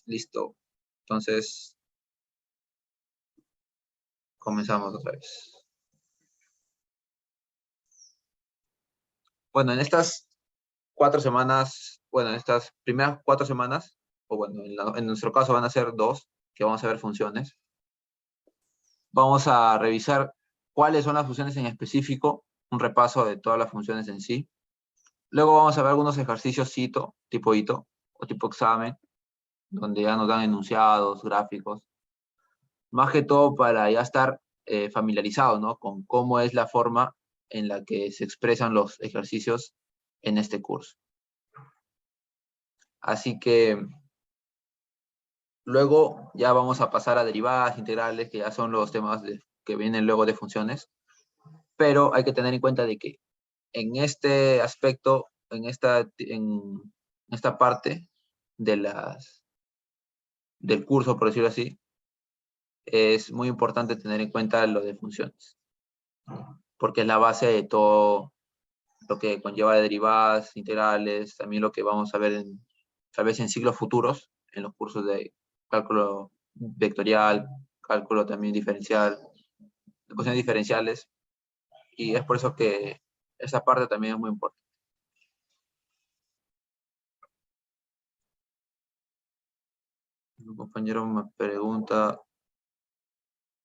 Listo. Entonces, comenzamos otra vez. Bueno, en estas 4 semanas, bueno, en estas primeras 4 semanas, o bueno, en nuestro caso van a ser 2, que vamos a ver funciones. Vamos a revisar cuáles son las funciones en específico, un repaso de todas las funciones en sí. Luego vamos a ver algunos ejercicios tipo hito, o tipo examen, donde ya nos dan enunciados, gráficos. Más que todo para ya estar familiarizados, ¿no? Con cómo es la forma en la que se expresan los ejercicios en este curso. Así que luego ya vamos a pasar a derivadas, integrales, que ya son los temas que vienen luego de funciones. Pero hay que tener en cuenta de que en este aspecto, en esta parte del curso, por decirlo así, es muy importante tener en cuenta lo de funciones, porque es la base de todo lo que conlleva de derivadas, integrales, también lo que vamos a ver tal vez en ciclos futuros, en los cursos de cálculo vectorial, cálculo también diferencial, ecuaciones diferenciales, y es por eso que esa parte también es muy importante. Un compañero me pregunta,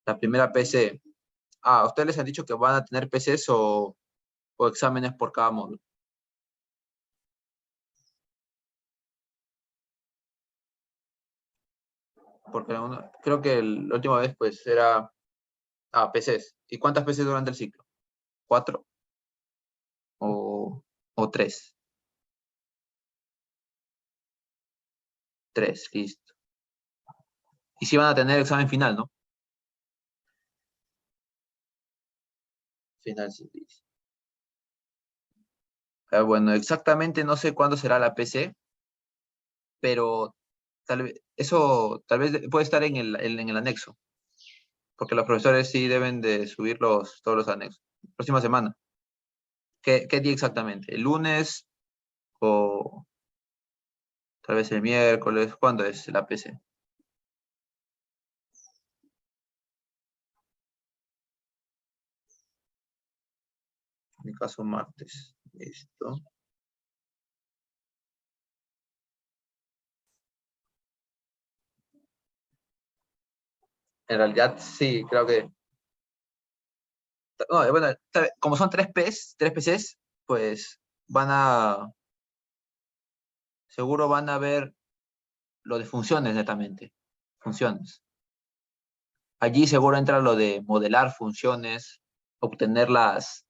la primera PC. ¿Ustedes les han dicho que van a tener PCs o exámenes por cada módulo? Porque creo que la última vez pues era PCs. ¿Y cuántas PCs durante el ciclo? ¿4 o 3? 3, listo. Y si van a tener examen final, ¿no? Final, sí, listo. Bueno, exactamente no sé cuándo será la PC, pero tal vez puede estar en el anexo, porque los profesores sí deben de subir todos los anexos. Próxima semana. ¿Qué día exactamente? ¿El lunes o tal vez el miércoles? ¿Cuándo es la PC? En mi caso, martes. Listo. En realidad, sí, creo que... No, bueno, como son tres PCs, pues seguro van a ver lo de funciones netamente. Funciones. Allí seguro entra lo de modelar funciones, obtener las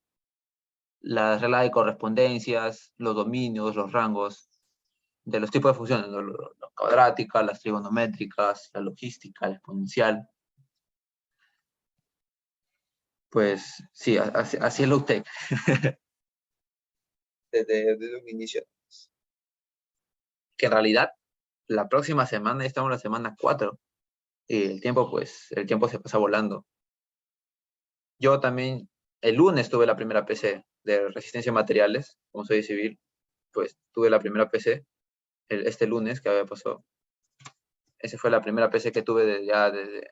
reglas de correspondencias, los dominios, los rangos de los tipos de funciones, ¿no? La cuadrática, las trigonométricas, la logística, la exponencial. Pues sí, así es la UTEC. Desde un inicio. Que en realidad la próxima semana, estamos en la semana 4, y el tiempo se pasa volando. Yo también, el lunes tuve la primera PC de resistencia a materiales, como soy civil, pues tuve la primera PC, este lunes que había pasado. Esa fue la primera PC que tuve de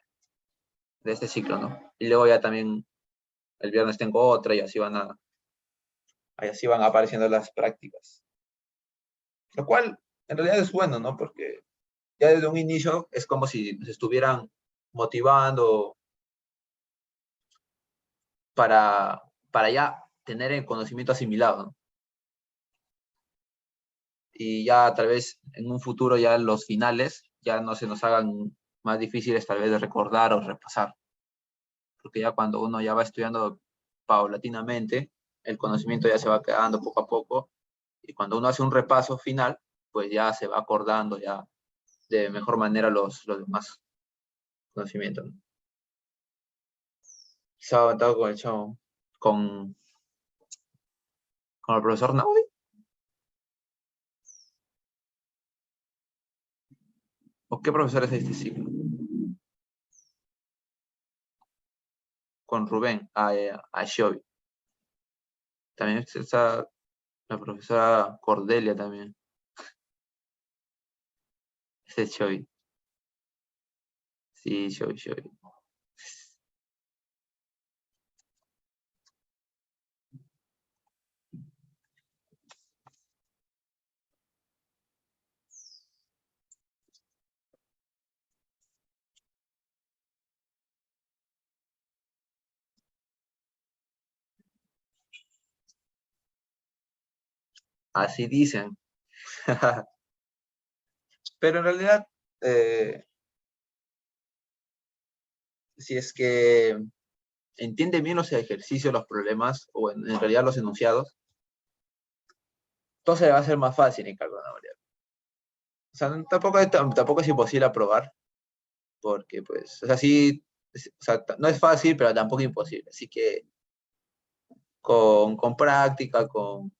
este ciclo, ¿no? Y luego ya también el viernes tengo otra y así van apareciendo las prácticas. Lo cual en realidad es bueno, ¿no? Porque ya desde un inicio es como si nos estuvieran motivando para ya tener el conocimiento asimilado, ¿no? Y ya tal vez en un futuro ya los finales ya no se nos hagan más difíciles tal vez de recordar o repasar. Porque ya cuando uno ya va estudiando paulatinamente, el conocimiento ya se va quedando poco a poco, y cuando uno hace un repaso final, pues ya se va acordando ya de mejor manera los demás conocimientos, ¿no? Se ha aventado con el chavo, con, con el profesor Naudi. ¿O qué profesor es este ciclo? Con Rubén, a Xiobi. También está la profesora Cordelia también. Este es Xiobi. Sí, show. Así dicen. Pero en realidad, si es que entiende bien los ejercicios, los problemas, o en realidad los enunciados, todo se le va a hacer más fácil en cálculo de variable. O sea, tampoco es imposible aprobar, porque pues, o sea, sí, o sea, no es fácil, pero tampoco imposible. Así que con práctica, con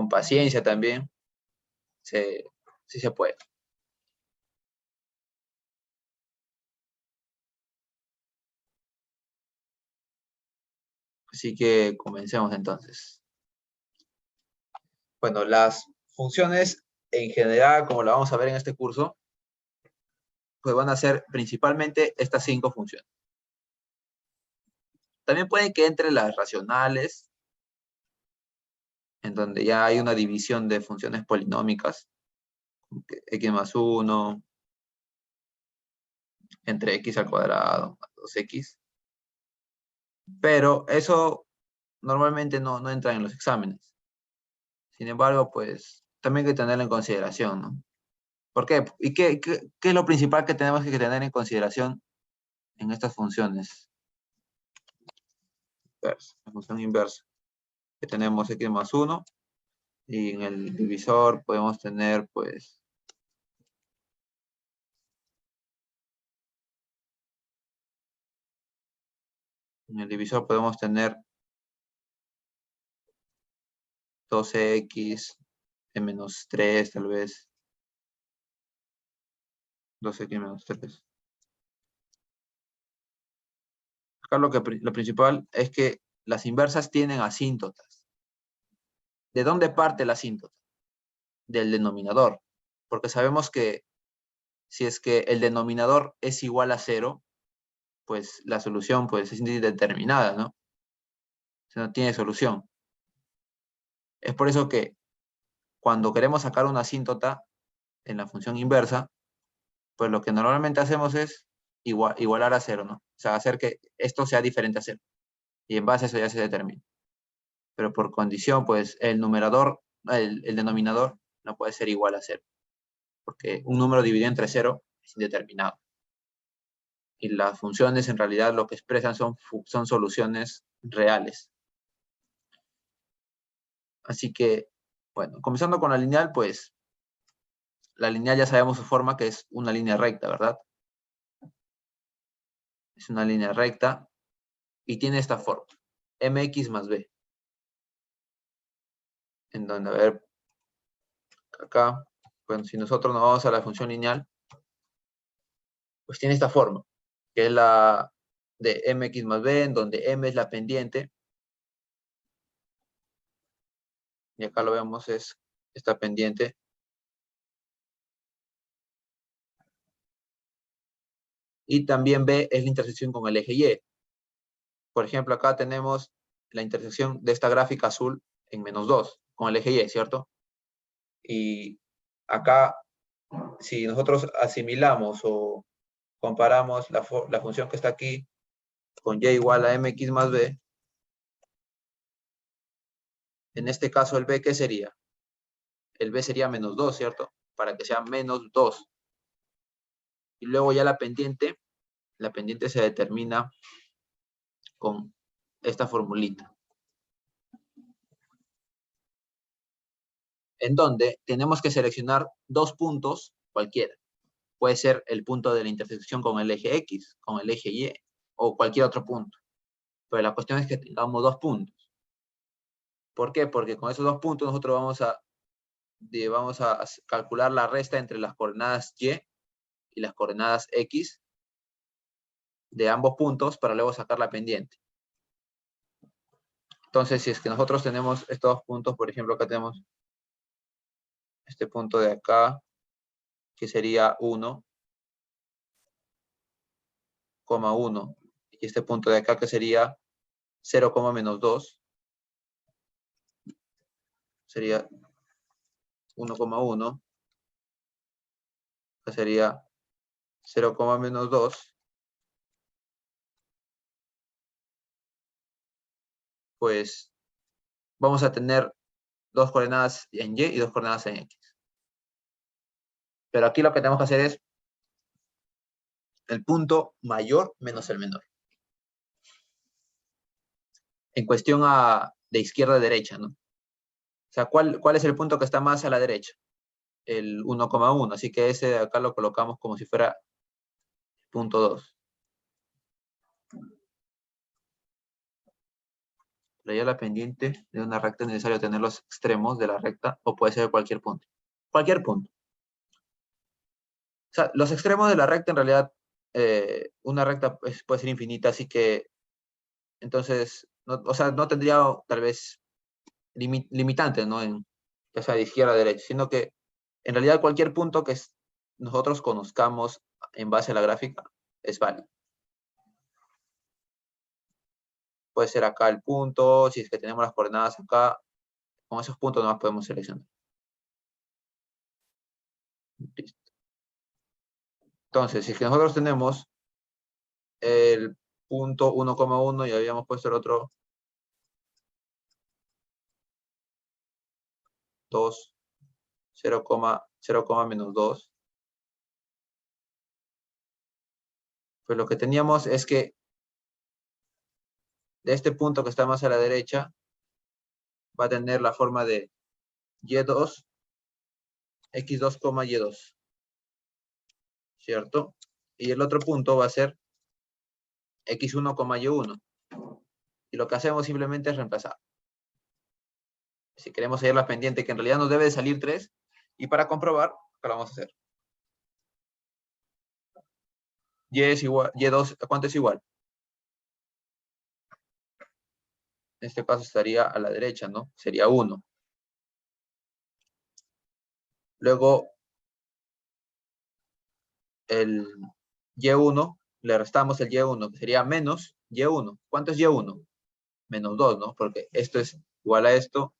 paciencia también, sí se puede. Así que comencemos entonces. Bueno, las funciones en general, como la vamos a ver en este curso, pues van a ser principalmente estas 5 funciones. También pueden que entre las racionales, en donde ya hay una división de funciones polinómicas, x más 1, entre x al cuadrado, más 2x. Pero eso normalmente no entra en los exámenes. Sin embargo, pues también hay que tenerlo en consideración, ¿no? ¿Por qué? ¿Y qué es lo principal que tenemos que tener en consideración en estas funciones? La función inversa, que tenemos x más 1, y en el divisor podemos tener, pues, en el divisor podemos tener 12x menos 3, tal vez. 12x menos 3. Acá lo principal es que las inversas tienen asíntotas. ¿De dónde parte la asíntota? Del denominador. Porque sabemos que si es que el denominador es igual a 0, pues la solución pues, es indeterminada, ¿no? O sea, no tiene solución. Es por eso que cuando queremos sacar una asíntota en la función inversa, pues lo que normalmente hacemos es igualar a 0, ¿no? O sea, hacer que esto sea diferente a 0. Y en base a eso ya se determina. Pero por condición, pues el denominador no puede ser igual a 0. Porque un número dividido entre 0 es indeterminado. Y las funciones en realidad lo que expresan son soluciones reales. Así que, bueno, comenzando con la lineal, pues la lineal ya sabemos su forma, que es una línea recta, ¿verdad? Es una línea recta y tiene esta forma, mx más b. En donde, a ver, acá, bueno, si nosotros nos vamos a la función lineal, pues tiene esta forma, que es la de mx más b, en donde m es la pendiente, y acá lo vemos es esta pendiente, y también b es la intersección con el eje y. Por ejemplo, acá tenemos la intersección de esta gráfica azul en -2, con el eje y, ¿cierto? Y acá, si nosotros asimilamos o comparamos la función que está aquí con y igual a mx más b, en este caso el b, ¿qué sería? El b sería -2, ¿cierto? Para que sea -2. Y luego ya la pendiente se determina con esta formulita. En donde tenemos que seleccionar 2 puntos cualquiera. Puede ser el punto de la intersección con el eje X, con el eje Y, o cualquier otro punto. Pero la cuestión es que tengamos 2 puntos. ¿Por qué? Porque con esos 2 puntos nosotros vamos a calcular la resta entre las coordenadas Y y las coordenadas X de ambos puntos para luego sacar la pendiente. Entonces, si es que nosotros tenemos estos 2 puntos, por ejemplo, acá tenemos este punto de acá, que sería 1, 1, y este punto de acá que sería 0, menos 2, sería 1,1, que sería 0, menos 2, pues vamos a tener dos coordenadas en Y y dos coordenadas en X. Pero aquí lo que tenemos que hacer es el punto mayor menos el menor. En cuestión de izquierda a derecha, ¿no? O sea, ¿cuál es el punto que está más a la derecha? El 1,1. Así que ese de acá lo colocamos como si fuera punto 2. Para hallar la pendiente de una recta es necesario tener los extremos de la recta o puede ser cualquier punto. Cualquier punto. O sea, los extremos de la recta en realidad, una recta puede ser infinita, así que entonces, no, o sea, no tendría tal vez limitantes, ¿no? Ya sea de izquierda a derecha, sino que en realidad cualquier punto que nosotros conozcamos en base a la gráfica es válido. Puede ser acá el punto, si es que tenemos las coordenadas acá, con esos puntos no podemos seleccionar. Listo. Entonces, si es que nosotros tenemos el punto 1,1 y habíamos puesto el otro 2, 0, menos 2, pues lo que teníamos es que de este punto que está más a la derecha va a tener la forma de y2, x2, y2, ¿cierto? Y el otro punto va a ser x1, y1. Y lo que hacemos simplemente es reemplazar. Si queremos hallar la pendiente, que en realidad nos debe de salir 3, y para comprobar, ¿qué lo vamos a hacer? Y es igual, y2, ¿a cuánto es igual? En este caso estaría a la derecha, ¿no? Sería 1. Luego, el y1, le restamos el y1, que sería menos y1. ¿Cuánto es y1? Menos 2, ¿no? Porque esto es igual a esto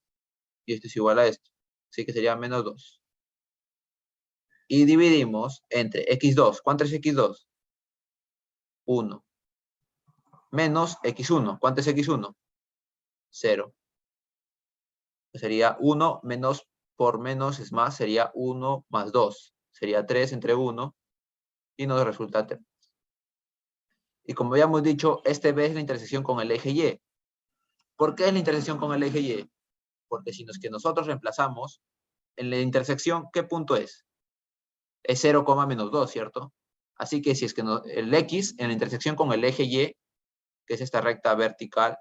y esto es igual a esto. Así que sería menos 2. Y dividimos entre x2. ¿Cuánto es x2? 1. Menos x1. ¿Cuánto es x1? 0. Sería 1 menos por menos es más, sería 1 más 2. Sería 3 entre 1 y nos resulta 3. Y como habíamos dicho, este B es la intersección con el eje Y. ¿Por qué es la intersección con el eje Y? Porque si que nosotros reemplazamos en la intersección, ¿qué punto es? Es 0, menos 2, ¿cierto? Así que si es que el X en la intersección con el eje Y, que es esta recta vertical,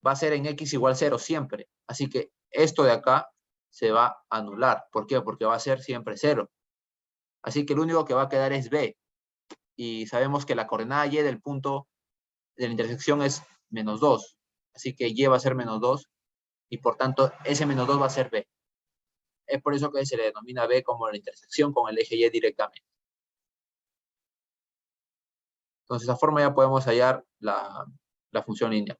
va a ser en X igual 0 siempre. Así que esto de acá se va a anular. ¿Por qué? Porque va a ser siempre 0. Así que lo único que va a quedar es B. Y sabemos que la coordenada Y del punto de la intersección es menos 2. Así que Y va a ser menos 2. Y por tanto, ese menos 2 va a ser B. Es por eso que se le denomina B como la intersección con el eje Y directamente. Entonces, de esa forma ya podemos hallar la función lineal.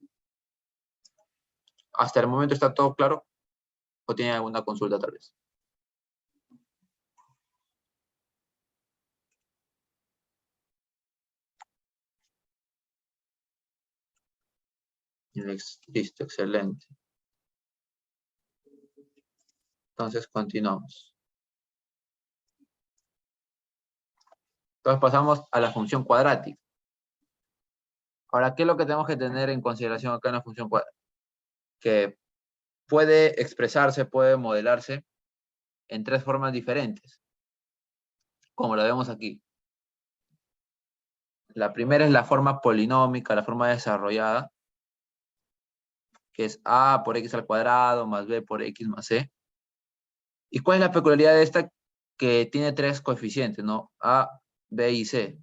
¿Hasta el momento está todo claro? ¿O tiene alguna consulta tal vez? Listo, excelente. Entonces, continuamos. Entonces, pasamos a la función cuadrática. Ahora, ¿qué es lo que tenemos que tener en consideración acá en la función cuadrática? Que puede expresarse, puede modelarse en 3 formas diferentes, como lo vemos aquí. La primera es la forma polinómica, la forma desarrollada, que es a por x al cuadrado más b por x más c. ¿Y cuál es la peculiaridad de esta? Que tiene 3 coeficientes, ¿no? A, b y c.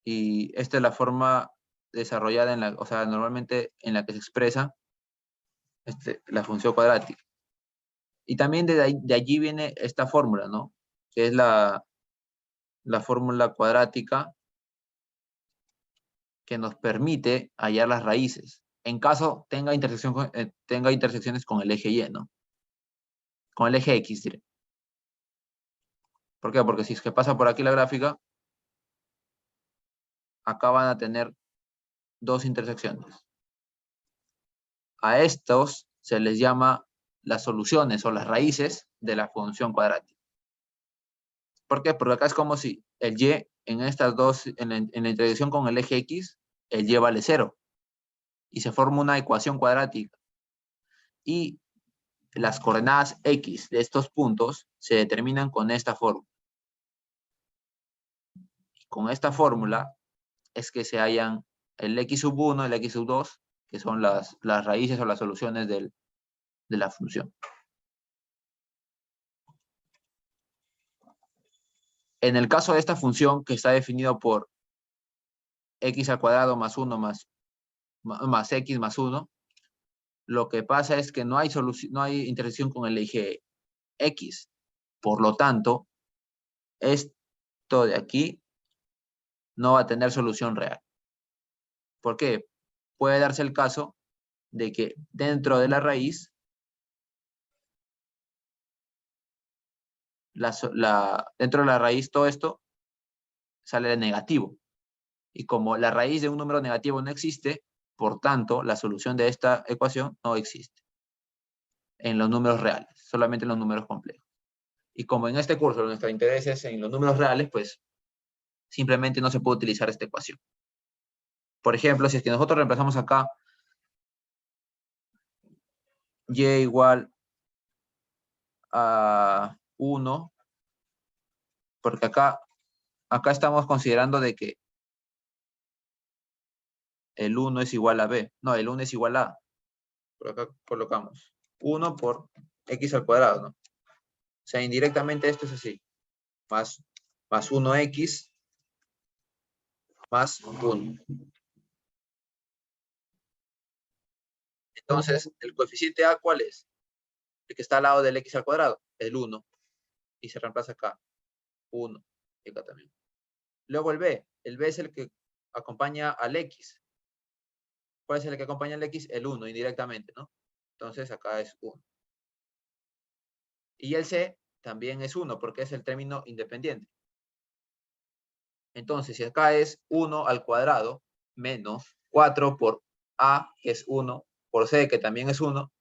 Y esta es la forma desarrollada, o sea, normalmente en la que se expresa la función cuadrática. Y también de allí viene esta fórmula, ¿no? Que es la fórmula cuadrática que nos permite hallar las raíces, en caso tenga intersecciones con el eje Y, ¿no? Con el eje X, diré. ¿Por qué? Porque si es que pasa por aquí la gráfica, acá van a tener dos intersecciones. A estos se les llama las soluciones o las raíces de la función cuadrática. ¿Por qué? Porque acá es como si el Y en estas dos, en la intersección con el eje X, el Y vale 0. Y se forma una ecuación cuadrática. Y las coordenadas X de estos puntos se determinan con esta fórmula. Con esta fórmula es que se hallan el X sub 1, el X sub 2, que son las raíces o las soluciones de la función. En el caso de esta función que está definido por x al cuadrado más 1 más x más 1, lo que pasa es que no hay intersección con el eje x. Por lo tanto, esto de aquí no va a tener solución real. ¿Por qué? Puede darse el caso de que dentro de la raíz, dentro de la raíz todo esto sale de negativo. Y como la raíz de un número negativo no existe, por tanto, la solución de esta ecuación no existe en los números reales, solamente en los números complejos. Y como en este curso nuestro interés es en los números reales, pues simplemente no se puede utilizar esta ecuación. Por ejemplo, si es que nosotros reemplazamos acá y igual a 1, porque acá estamos considerando de que el 1 es igual a b. No, el 1 es igual a. Por acá colocamos 1 por x al cuadrado, ¿no? O sea, indirectamente esto es así. Más 1x más 1. Entonces, ¿el coeficiente a cuál es? El que está al lado del x al cuadrado, el 1. Y se reemplaza acá, 1. Y acá también. Luego el b. El b es el que acompaña al x. ¿Cuál es el que acompaña al x? El 1, indirectamente, ¿no? Entonces acá es 1. Y el c también es 1, porque es el término independiente. Entonces, si acá es 1 al cuadrado menos 4 por a, que es 1, por c, que también es 1,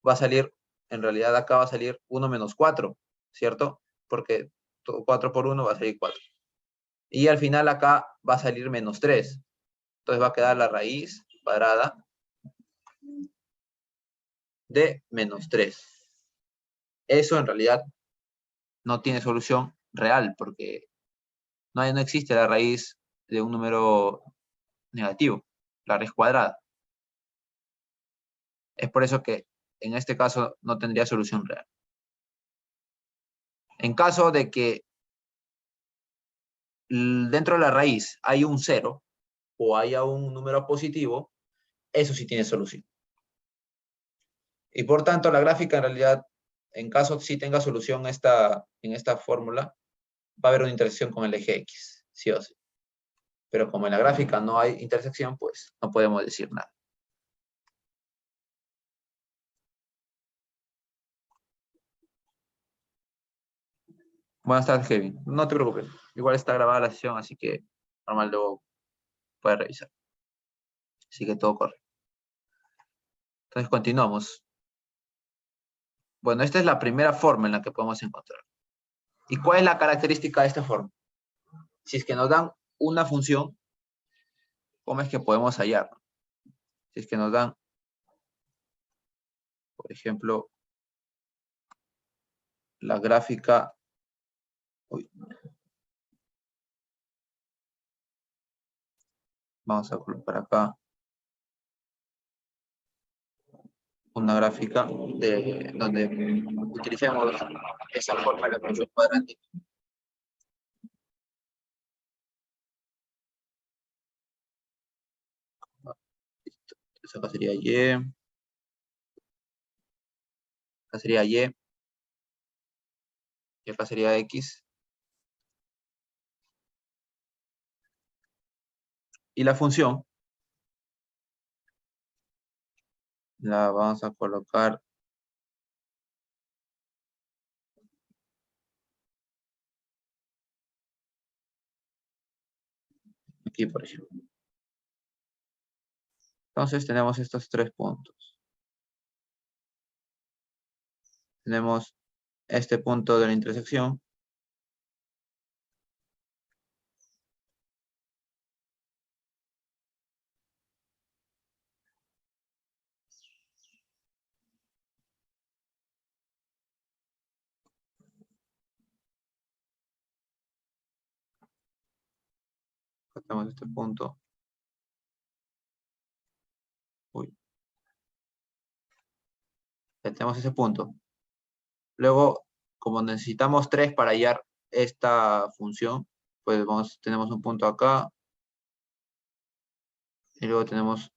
va a salir, en realidad acá va a salir 1 menos 4, ¿cierto? Porque 4 por 1 va a salir 4. Y al final acá va a salir menos 3. Entonces va a quedar la raíz cuadrada de menos 3. Eso en realidad no tiene solución real, porque no existe la raíz de un número negativo, la raíz cuadrada. Es por eso que en este caso no tendría solución real. En caso de que dentro de la raíz hay un 0 o haya un número positivo, eso sí tiene solución. Y por tanto, la gráfica en realidad, en caso sí tenga solución en esta fórmula, va a haber una intersección con el eje X, sí o sí. Pero como en la gráfica no hay intersección, pues no podemos decir nada. Buenas tardes, Kevin. No te preocupes. Igual está grabada la sesión, así que normal luego puedes revisar. Así que todo corre. Entonces continuamos. Bueno, esta es la primera forma en la que podemos encontrar. ¿Y cuál es la característica de esta forma? Si es que nos dan una función, ¿cómo es que podemos hallarla? Si es que nos dan, por ejemplo, la gráfica. Uy. Vamos a colocar acá una gráfica de donde utilicemos esa forma de la función cuadrática. Entonces acá sería Y. Acá sería Y. Y acá sería X. Y la función la vamos a colocar aquí, por ejemplo. Entonces tenemos estos 3 puntos. Tenemos este punto de la intersección. Acá tenemos este punto. Uy. Ya tenemos ese punto. Luego, como necesitamos 3 para hallar esta función, pues tenemos un punto acá. Y luego tenemos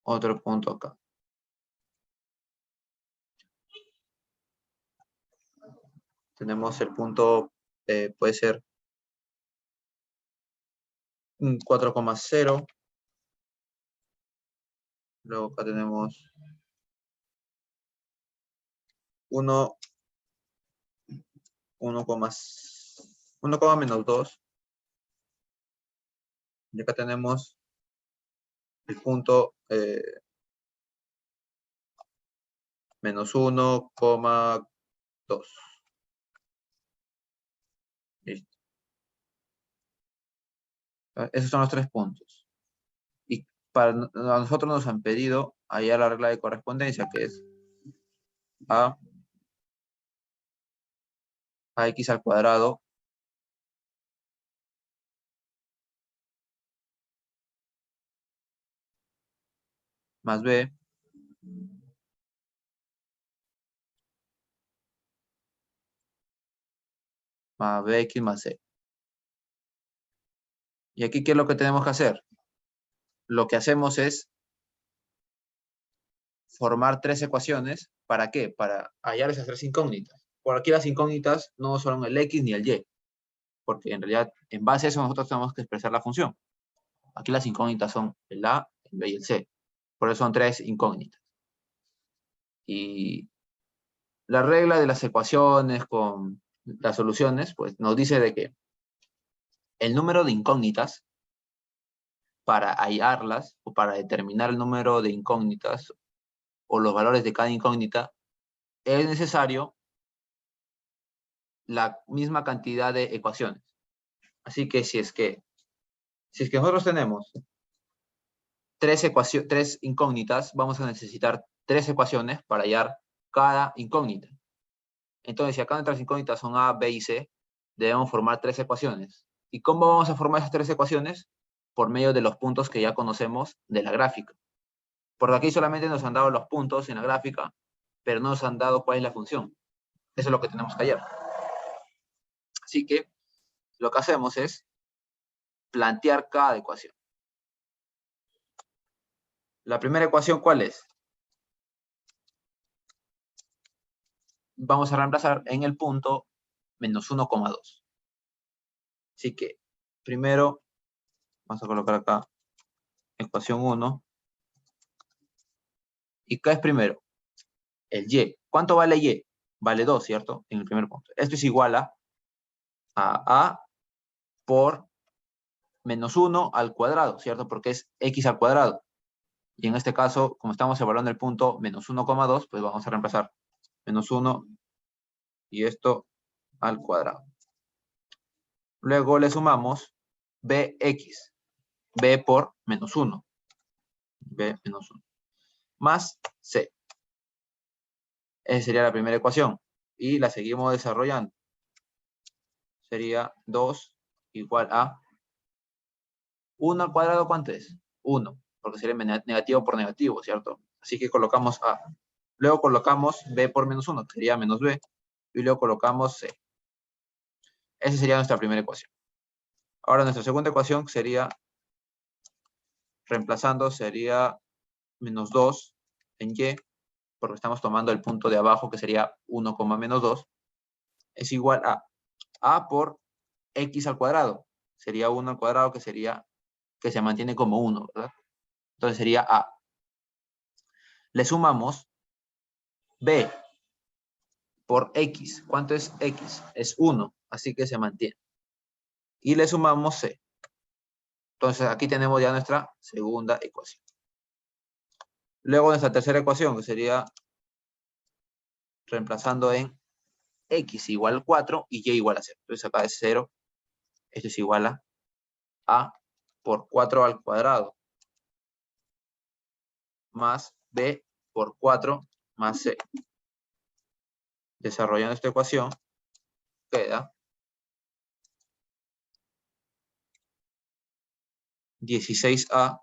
otro punto acá. Tenemos el punto, puede ser 4,0. Luego acá tenemos 1, 1, menos 2. Y acá tenemos el punto menos 1,2. Listo. Esos son los 3 puntos. Y a nosotros nos han pedido hallar la regla de correspondencia, que es ax al cuadrado más b más bx más c. Y aquí, ¿qué es lo que tenemos que hacer? Lo que hacemos es formar 3 ecuaciones. ¿Para qué? Para hallar esas 3 incógnitas. Por aquí las incógnitas no son el x ni el y, porque en realidad en base a eso nosotros tenemos que expresar la función. Aquí las incógnitas son el a, el b y el c. Por eso son 3 incógnitas. Y la regla de las ecuaciones con las soluciones, pues nos dice de que el número de incógnitas, para hallarlas o para determinar el número de incógnitas o los valores de cada incógnita, es necesario la misma cantidad de ecuaciones. Así que si es que nosotros tenemos 3 incógnitas, vamos a necesitar 3 ecuaciones para hallar cada incógnita. Entonces, si acá nuestras incógnitas son A, B y C, debemos formar 3 ecuaciones. ¿Y cómo vamos a formar esas 3 ecuaciones? Por medio de los puntos que ya conocemos de la gráfica. Porque aquí solamente nos han dado los puntos en la gráfica, pero no nos han dado cuál es la función. Eso es lo que tenemos que hallar. Así que lo que hacemos es plantear cada ecuación. La primera ecuación, ¿cuál es? Vamos a reemplazar en el punto menos 1,2. Así que primero vamos a colocar acá ecuación 1. ¿Y qué es primero? El y. ¿Cuánto vale y? Vale 2, ¿cierto? En el primer punto. Esto es igual a a por menos 1 al cuadrado, ¿cierto? Porque es x al cuadrado. Y en este caso, como estamos evaluando el punto menos 1,2, pues vamos a reemplazar menos 1 y esto al cuadrado. Luego le sumamos bx, b por menos 1, b menos 1, más c. Esa sería la primera ecuación. Y la seguimos desarrollando. Sería 2 igual a 1 al cuadrado, ¿cuánto es? 1, porque sería negativo por negativo, ¿cierto? Así que colocamos a. Luego colocamos b por menos 1, que sería menos b. Y luego colocamos c. Esa sería nuestra primera ecuación. Ahora nuestra segunda ecuación sería, reemplazando, sería menos 2 en y, porque estamos tomando el punto de abajo, que sería 1, menos 2, es igual a por x al cuadrado. Sería 1 al cuadrado, que sería que se mantiene como 1, ¿verdad? Entonces sería A. Le sumamos B por X. ¿Cuánto es X? Es 1, así que se mantiene. Y le sumamos C. Entonces aquí tenemos ya nuestra segunda ecuación. Luego nuestra tercera ecuación, que sería reemplazando en X igual 4 y Y igual a 0. Entonces acá es 0. Esto es igual a por 4 al cuadrado más B por 4 más C. Desarrollando esta ecuación, queda 16A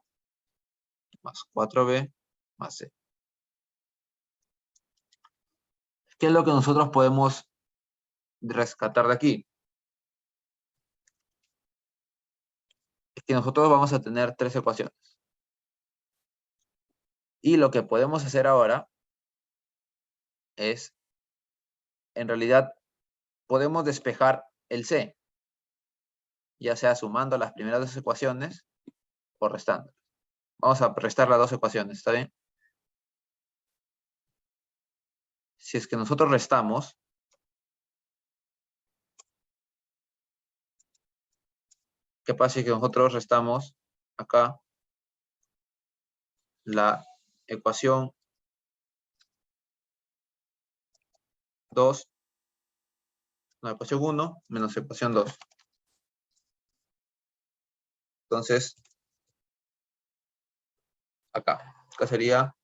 más 4B más C. ¿Qué es lo que nosotros podemos rescatar de aquí? Es que nosotros vamos a tener 3 ecuaciones. Y lo que podemos hacer ahora es, en realidad, podemos despejar el C, ya sea sumando las primeras 2 ecuaciones o restando. Vamos a restar las 2 ecuaciones, ¿está bien? Si es que nosotros restamos, ¿qué pasa si que nosotros restamos acá la ecuación 2, no, ecuación 1 menos ecuación 2? Entonces, acá sería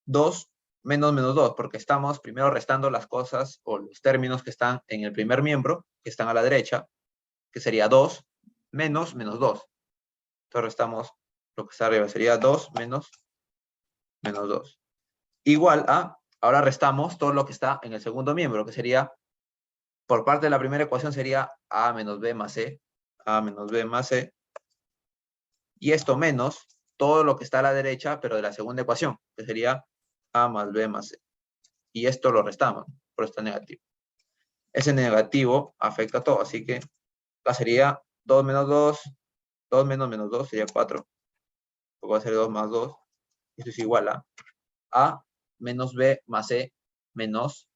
2 menos menos 2, porque estamos primero restando las cosas o los términos que están en el primer miembro, que están a la derecha, que sería 2 menos menos 2. Entonces restamos lo que está arriba, sería 2 menos menos 2. Igual a, ahora restamos todo lo que está en el segundo miembro, que sería, por parte de la primera ecuación sería A menos B más C, A menos B más C, y esto menos todo lo que está a la derecha, pero de la segunda ecuación, que sería A más B más C. Y esto lo restamos, por esto negativo. Ese negativo afecta a todo, así que acá sería 2 menos 2, 2 menos menos 2 sería 4. Luego va a ser 2 más 2. Esto es igual a menos B más C menos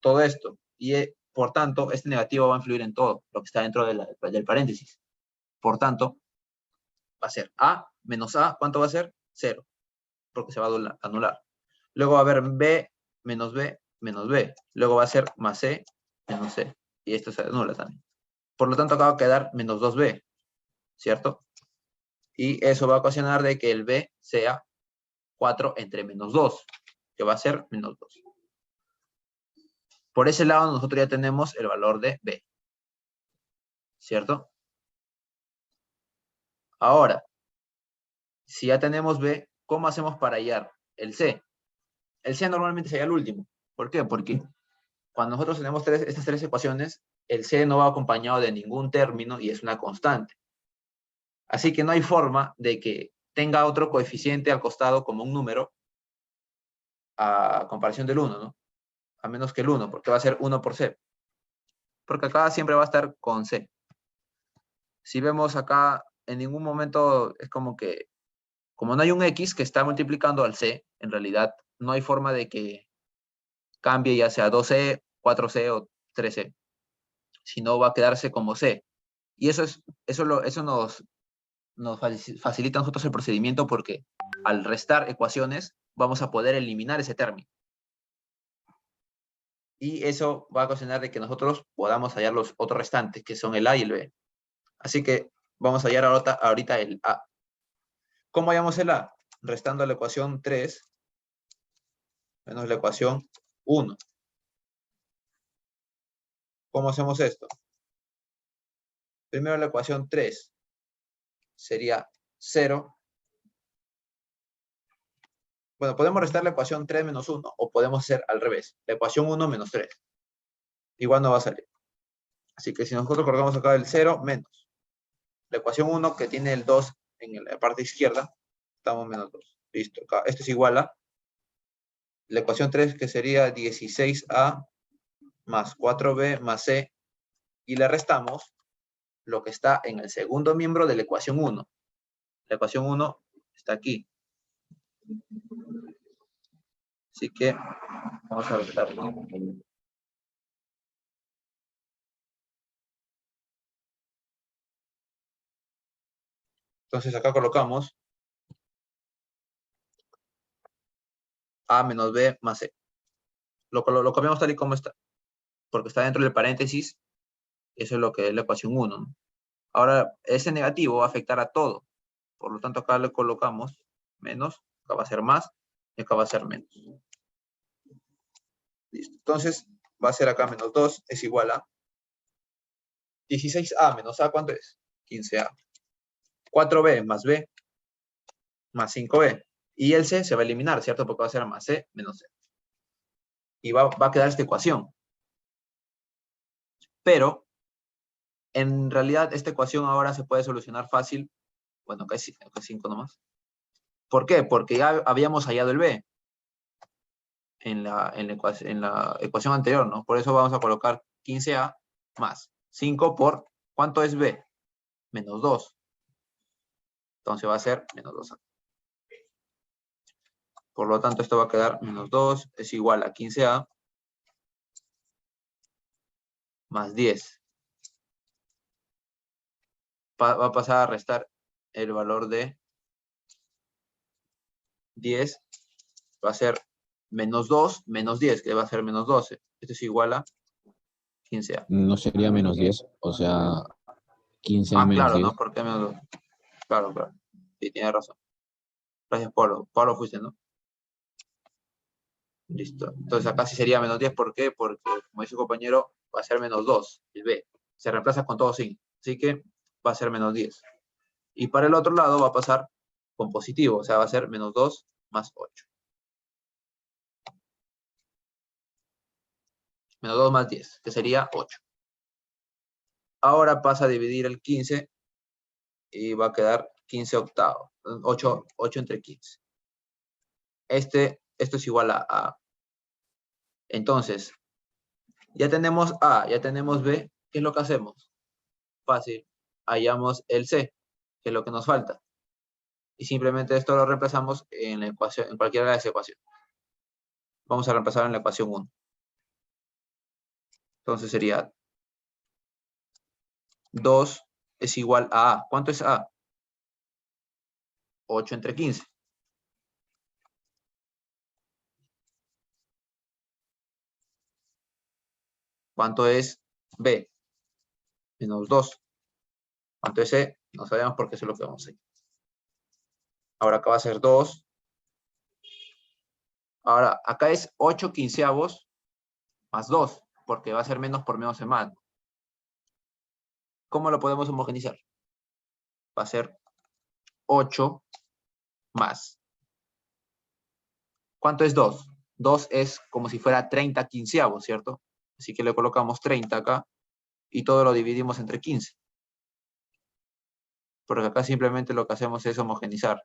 todo esto. Y por tanto, este negativo va a influir en todo lo que está dentro del paréntesis. Por tanto, va a ser A menos A, ¿cuánto va a ser? 0, porque se va a anular. Luego va a haber B menos B menos B. Luego va a ser más C menos C. Y esto se anula también. Por lo tanto, acá va a quedar menos 2B, ¿cierto? Y eso va a ocasionar de que el B sea 4 entre menos 2, que va a ser menos 2. Por ese lado, nosotros ya tenemos el valor de B, ¿cierto? Ahora, si ya tenemos B, ¿cómo hacemos para hallar el C? El C normalmente sería el último. ¿Por qué? Porque cuando nosotros tenemos estas 3 ecuaciones, el C no va acompañado de ningún término y es una constante. Así que no hay forma de que tenga otro coeficiente al costado como un número a comparación del 1, ¿no? A menos que el 1, porque va a ser 1 por C. Porque acá siempre va a estar con C. Si vemos acá, en ningún momento es como que, como no hay un X que está multiplicando al C, en realidad no hay forma de que cambie ya sea 2C, 4C o 3C. Si no, va a quedarse como C. Y eso nos facilita a nosotros el procedimiento porque al restar ecuaciones vamos a poder eliminar ese término. Y eso va a ocasionar de que nosotros podamos hallar los otros restantes, que son el A y el B. Así que vamos a hallar ahorita el A. ¿Cómo hallamos el A? Restando la ecuación 3 menos la ecuación 1. ¿Cómo hacemos esto? Primero la ecuación 3 sería 0. Bueno, podemos restar la ecuación 3 menos 1 o podemos hacer al revés. La ecuación 1 menos 3. Igual no va a salir. Así que si nosotros colocamos acá el 0 menos la ecuación 1 que tiene el 2 en la parte izquierda, estamos menos 2. Listo. Acá. Esto es igual a la ecuación 3 que sería 16A más 4B más C y le restamos lo que está en el segundo miembro de la ecuación 1. La ecuación 1 está aquí. Así que vamos a restarlo. Entonces acá colocamos A menos B más C. Lo cambiamos tal y como está, porque está dentro del paréntesis. Eso es lo que es la ecuación 1, ¿no? Ahora, ese negativo va a afectar a todo. Por lo tanto, acá le colocamos menos, acá va a ser más, y acá va a ser menos. Listo. Entonces, va a ser acá menos 2 es igual a 16A menos A, ¿cuánto es? 15A. 4B más B más 5B. Y el C se va a eliminar, ¿cierto? Porque va a ser más C menos C. Y va a quedar esta ecuación. Pero, en realidad, esta ecuación ahora se puede solucionar fácil. Bueno, acá es 5 nomás. ¿Por qué? Porque ya habíamos hallado el B en la ecuación anterior, ¿no? Por eso vamos a colocar 15A más 5 por, ¿cuánto es B? Menos 2. Entonces va a ser menos 2A. Por lo tanto, esto va a quedar menos 2 es igual a 15A más 10. Va a pasar a restar el valor de 10. Va a ser menos 2 menos 10, que va a ser menos 12. Esto es igual a 15A. No sería menos 10, o sea, 15A Ah, menos claro, 10. ¿no? ¿Por qué menos 2? Claro, claro. Sí, tiene razón. Gracias, Pablo. Pablo fuiste, ¿no? Listo. Entonces acá sí sería menos 10. ¿Por qué? Porque, como dice su compañero, va a ser menos 2, el B. Se reemplaza con todo signo. Así que va a ser menos 10. Y para el otro lado va a pasar con positivo. O sea, va a ser menos 2 más 8. Menos 2 más 10, que sería 8. Ahora pasa a dividir el 15 y va a quedar 15 octavos. 8 entre 15. Esto es igual a. Entonces, ya tenemos A, ya tenemos B. ¿Qué es lo que hacemos? Fácil. Hallamos el C, que es lo que nos falta. Y simplemente esto lo reemplazamos en la ecuación, en cualquiera de las ecuaciones. Vamos a reemplazar en la ecuación 1. Entonces sería 2 es igual a A. ¿Cuánto es A? 8 entre 15. ¿Cuánto es B? Menos 2. ¿Cuánto es C? No sabemos porque eso es lo que vamos a hacer. Ahora acá va a ser 2. Ahora, acá es 8 quinceavos más 2, porque va a ser menos por menos en más. ¿Cómo lo podemos homogenizar? Va a ser 8 más. ¿Cuánto es 2? 2 es como si fuera 30 quinceavos, ¿cierto? Así que le colocamos 30 acá y todo lo dividimos entre 15. Porque acá simplemente lo que hacemos es homogenizar.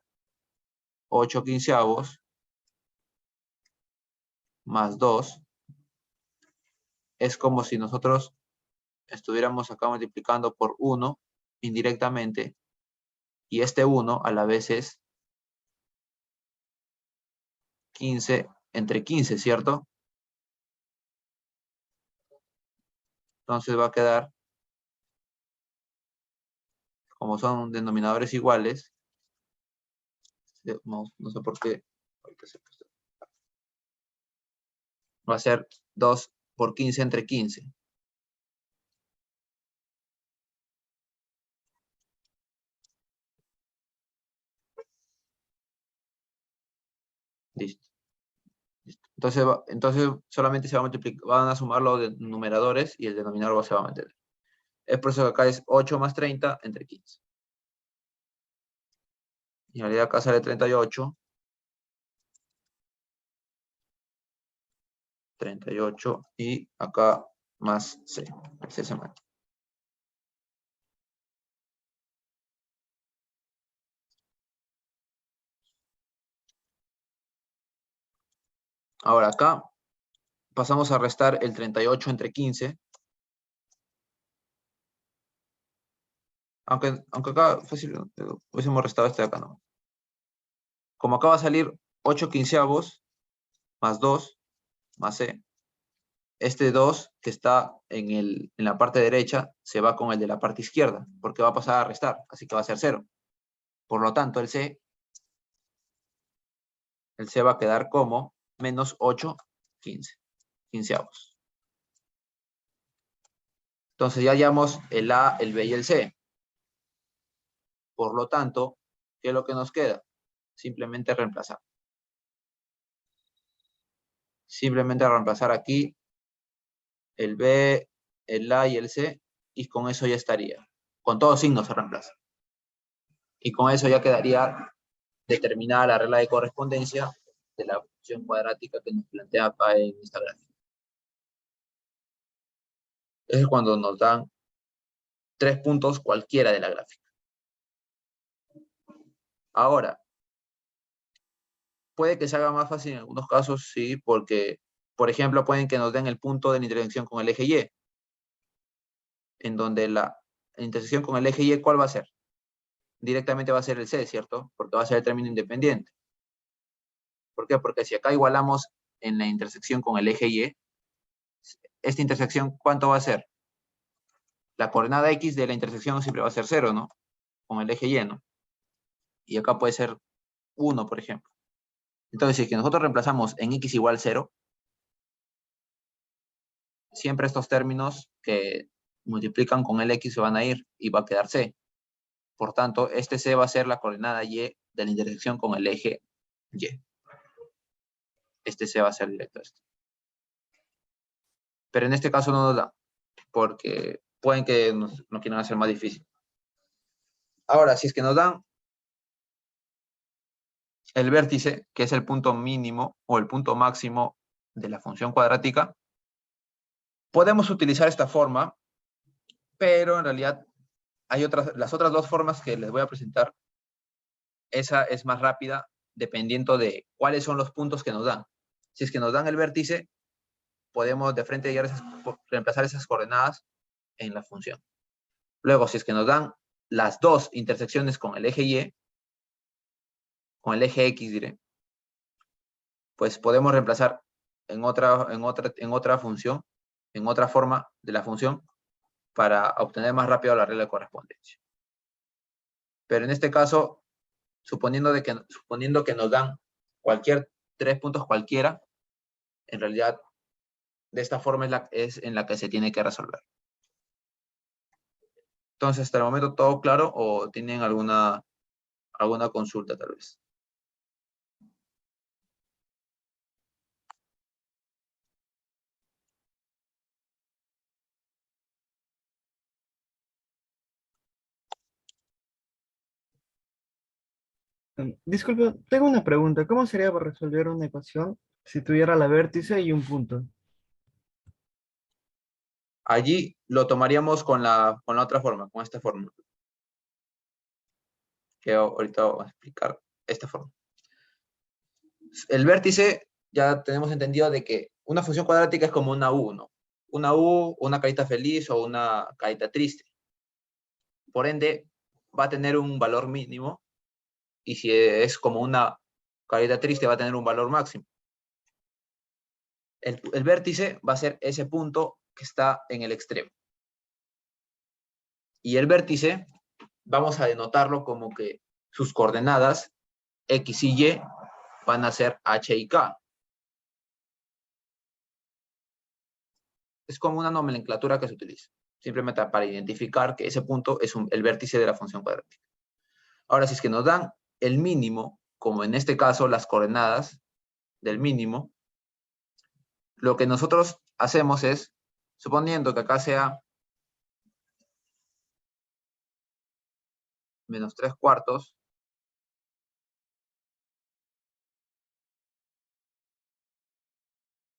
8 quinceavos más 2 es como si nosotros estuviéramos acá multiplicando por 1 indirectamente, y este 1 a la vez es 15 entre 15, ¿cierto? Entonces va a quedar, como son denominadores iguales, no sé por qué, va a ser 2 por 15 entre 15. Listo. Entonces solamente se va a multiplicar, van a sumar los numeradores y el denominador se va a mantener. Es por eso que acá es 8 más 30 entre 15. Y en realidad acá sale 38. 38 y acá más C. C se mete. Ahora acá pasamos a restar el 38 entre 15. Aunque acá fácil, hubiésemos restado este de acá, ¿no? Como acá va a salir 8 quinceavos más 2 más C. Este 2 que está en la parte derecha se va con el de la parte izquierda, porque va a pasar a restar, así que va a ser 0. Por lo tanto, el C va a quedar como menos 8 quinceavos. Entonces ya hallamos el A, el B y el C. Por lo tanto, ¿qué es lo que nos queda? Simplemente reemplazar. Simplemente reemplazar aquí el B, el A y el C, y con eso ya estaría. Con todos signos se reemplaza. Y con eso ya quedaría determinada la regla de correspondencia de la función cuadrática que nos plantea acá en esta gráfica. Es cuando nos dan 3 puntos cualquiera de la gráfica. Ahora, puede que se haga más fácil en algunos casos, sí, porque, por ejemplo, pueden que nos den el punto de la intersección con el eje Y, en donde la intersección con el eje Y, ¿cuál va a ser? Directamente va a ser el C, ¿cierto? Porque va a ser el término independiente. ¿Por qué? Porque si acá igualamos en la intersección con el eje Y, esta intersección, ¿cuánto va a ser? La coordenada X de la intersección siempre va a ser 0, ¿no? Con el eje Y, ¿no? Y acá puede ser 1, por ejemplo. Entonces, si es que nosotros reemplazamos en X igual 0, siempre estos términos que multiplican con el X se van a ir y va a quedar C. Por tanto, este C va a ser la coordenada Y de la intersección con el eje Y. Este C va a ser directo a esto. Pero en este caso no nos da, porque pueden que nos quieran hacer más difícil. Ahora, si es que nos dan el vértice, que es el punto mínimo o el punto máximo de la función cuadrática, podemos utilizar esta forma, pero en realidad hay las otras dos formas que les voy a presentar. Esa es más rápida dependiendo de cuáles son los puntos que nos dan. Si es que nos dan el vértice, podemos de frente reemplazar esas coordenadas en la función. Luego, si es que nos dan las dos intersecciones con el eje Y, con el eje X, diré, pues podemos reemplazar en otra función, en otra forma de la función, para obtener más rápido la regla de correspondencia. Pero en este caso, suponiendo que nos dan 3 puntos cualquiera, en realidad, de esta forma es en la que se tiene que resolver. Entonces, hasta el momento, ¿todo claro o tienen alguna consulta tal vez? Disculpe, tengo una pregunta. ¿Cómo sería para resolver una ecuación si tuviera la vértice y un punto? Allí lo tomaríamos con la otra forma, con esta forma. Que ahorita vamos a explicar esta forma. El vértice, ya tenemos entendido de que una función cuadrática es como una U, ¿no? Una U, una carita feliz o una carita triste. Por ende, va a tener un valor mínimo, y si es como una carita triste, va a tener un valor máximo. El vértice va a ser ese punto que está en el extremo. Y el vértice, vamos a denotarlo como que sus coordenadas X y Y van a ser H y K. Es como una nomenclatura que se utiliza, simplemente para identificar que ese punto es el vértice de la función cuadrática. Ahora, si es que nos dan el mínimo, como en este caso las coordenadas del mínimo, lo que nosotros hacemos es, suponiendo que acá sea menos 3/4,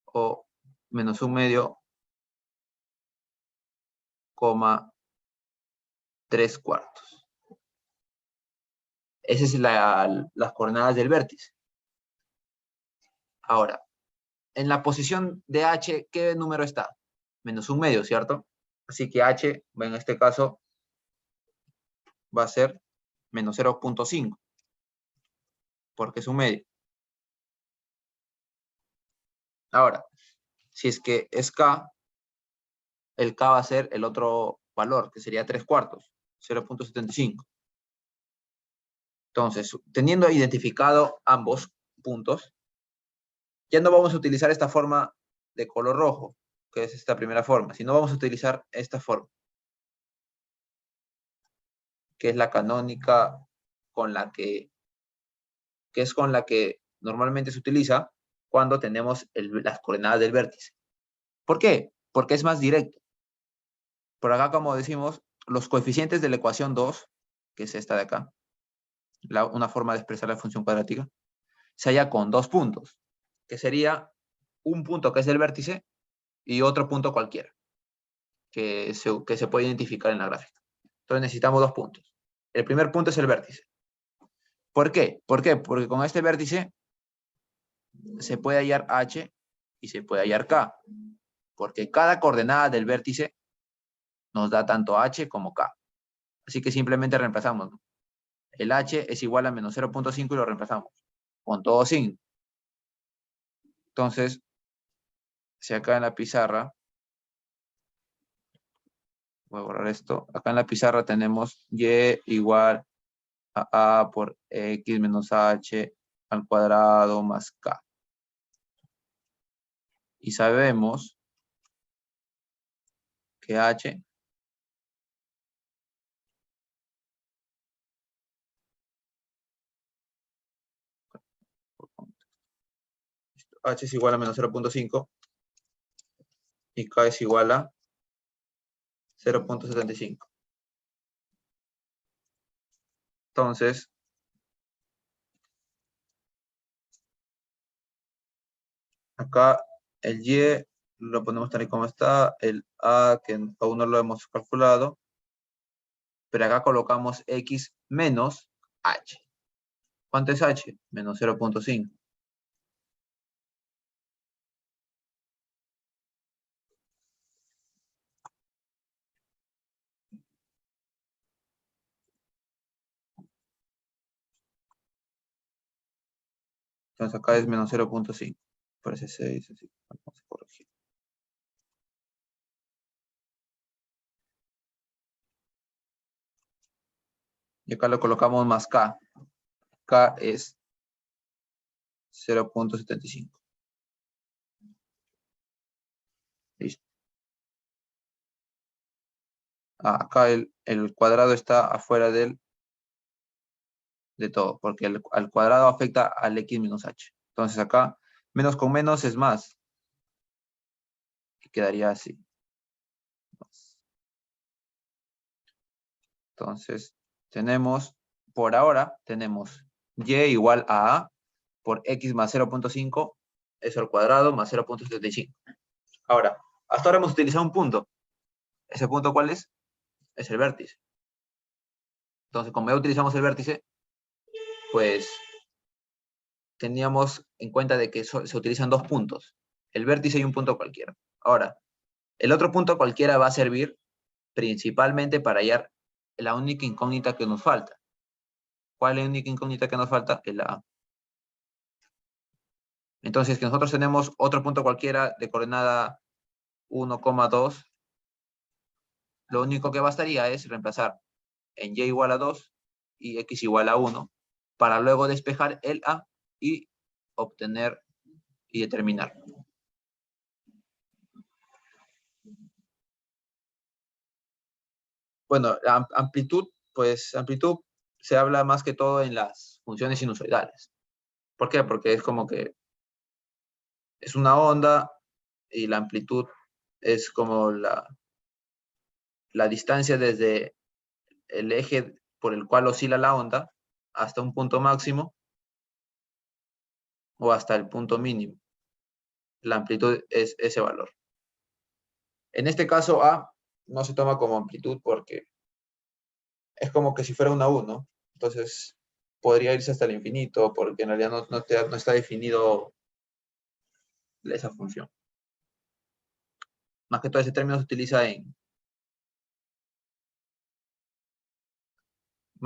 o menos 1/2, coma 3/4. Esas son las coordenadas del vértice. Ahora, en la posición de H, ¿qué número está? Menos 1/2, ¿cierto? Así que H, en este caso, va a ser menos 0.5, porque es un medio. Ahora, si es que es K, el K va a ser el otro valor, que sería 3/4, 0.75. Entonces, teniendo identificado ambos puntos, ya no vamos a utilizar esta forma de color rojo, que es esta primera forma, sino vamos a utilizar esta forma, que es la canónica que es con la que normalmente se utiliza cuando tenemos las coordenadas del vértice. ¿Por qué? Porque es más directo. Por acá, como decimos, los coeficientes de la ecuación 2, que es esta de acá, una forma de expresar la función cuadrática, se halla con dos puntos, que sería un punto que es el vértice y otro punto cualquiera, que se puede identificar en la gráfica. Entonces necesitamos dos puntos. El primer punto es el vértice. ¿Por qué? ¿Por qué? Porque con este vértice se puede hallar H y se puede hallar K, porque cada coordenada del vértice nos da tanto H como K. Así que simplemente reemplazamos, ¿no? El H es igual a menos 0.5 y lo reemplazamos con todo signo. Entonces, si acá en la pizarra, voy a borrar esto, acá en la pizarra tenemos Y igual a A por X menos H al cuadrado más K. Y sabemos que H es igual a menos 0.5 y K es igual a 0.75. Entonces, acá el Y lo ponemos tal y como está, el A que aún no lo hemos calculado, pero acá colocamos X menos H. ¿Cuánto es H? Menos 0.5. Entonces acá es menos 0.5. Parece 6, así. Vamos a corregir. Y acá lo colocamos más K. K es 0.75. Listo. Acá el cuadrado está afuera de todo, porque al cuadrado afecta al X menos H. Entonces acá, menos con menos es más. Y quedaría así. Entonces, por ahora, tenemos Y igual a A por X más 0.5, eso al cuadrado, más 0.75. Ahora, hasta ahora hemos utilizado un punto. ¿Ese punto cuál es? Es el vértice. Entonces, como ya utilizamos el vértice, pues teníamos en cuenta de que se utilizan dos puntos, el vértice y un punto cualquiera. Ahora, el otro punto cualquiera va a servir principalmente para hallar la única incógnita que nos falta. ¿Cuál es la única incógnita que nos falta? Es la A. Entonces, que nosotros tenemos otro punto cualquiera de coordenada 1,2, lo único que bastaría es reemplazar en Y igual a 2 y X igual a 1 para luego despejar el A y obtener y determinar. Bueno, la amplitud, pues amplitud se habla más que todo en las funciones sinusoidales. ¿Por qué? Porque es como que es una onda y la amplitud es como la distancia desde el eje por el cual oscila la onda hasta un punto máximo o hasta el punto mínimo. La amplitud es ese valor. En este caso A no se toma como amplitud porque es como que si fuera una U, ¿no? Entonces podría irse hasta el infinito porque en realidad no está definido esa función. Más que todo ese término se utiliza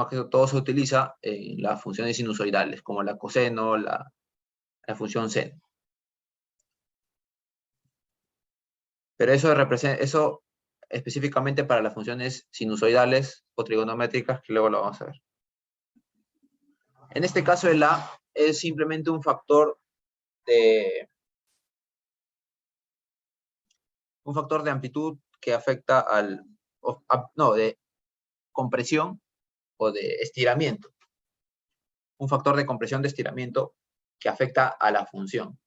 más que todo se utiliza en las funciones sinusoidales, como la coseno, la función seno. Pero eso específicamente para las funciones sinusoidales o trigonométricas, que luego lo vamos a ver. En este caso, el A es simplemente un factor de amplitud que afecta de compresión o de estiramiento. Un factor de compresión de estiramiento que afecta a la función.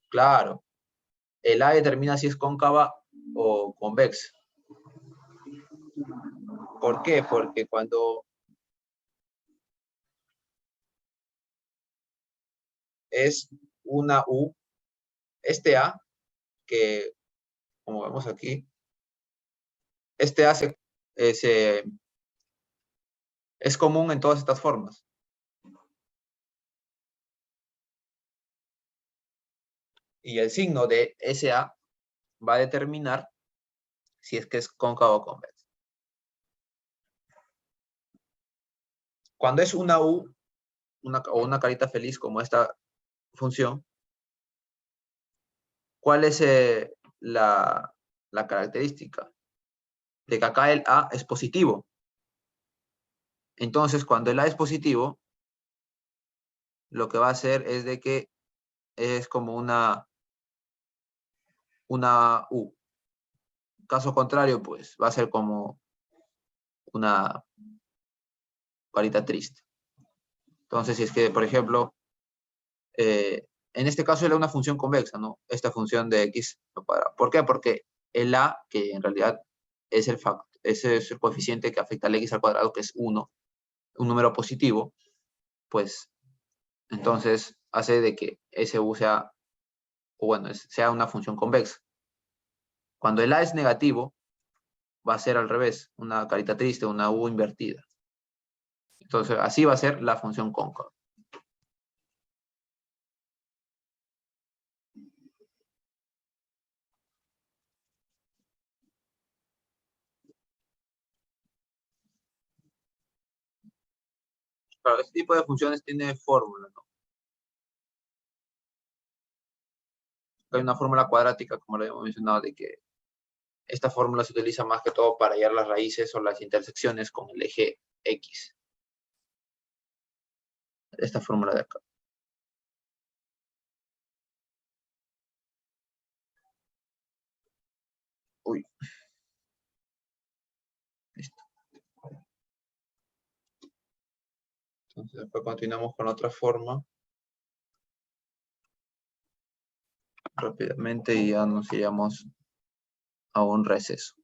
Claro, el A determina si es cóncava o convexa. ¿Por qué? Porque cuando es una U, este A, que como vemos aquí, este A es común en todas estas formas. Y el signo de ese A va a determinar si es que es cóncavo o convexa. Cuando es una U, o una carita feliz como esta función, ¿cuál es la característica? De que acá el A es positivo. Entonces, cuando el A es positivo, lo que va a hacer es de que es como una U. Caso contrario, pues va a ser como una carita triste. Entonces, si es que, por ejemplo, en este caso era una función convexa, ¿no? Esta función de X. ¿Por qué? Porque el A, que en realidad es ese es el coeficiente que afecta al X al cuadrado, que es 1, un número positivo, pues entonces hace de que ese U sea, o bueno, sea una función convexa. Cuando el A es negativo, va a ser al revés, una carita triste, una U invertida. Entonces, así va a ser la función cóncava. Claro, este tipo de funciones tiene fórmula, ¿no? Hay una fórmula cuadrática, como lo hemos mencionado, de que esta fórmula se utiliza más que todo para hallar las raíces o las intersecciones con el eje X. Esta fórmula de acá. Uy. Listo. Entonces, después continuamos con otra forma. Rápidamente y ya nos iremos a un receso.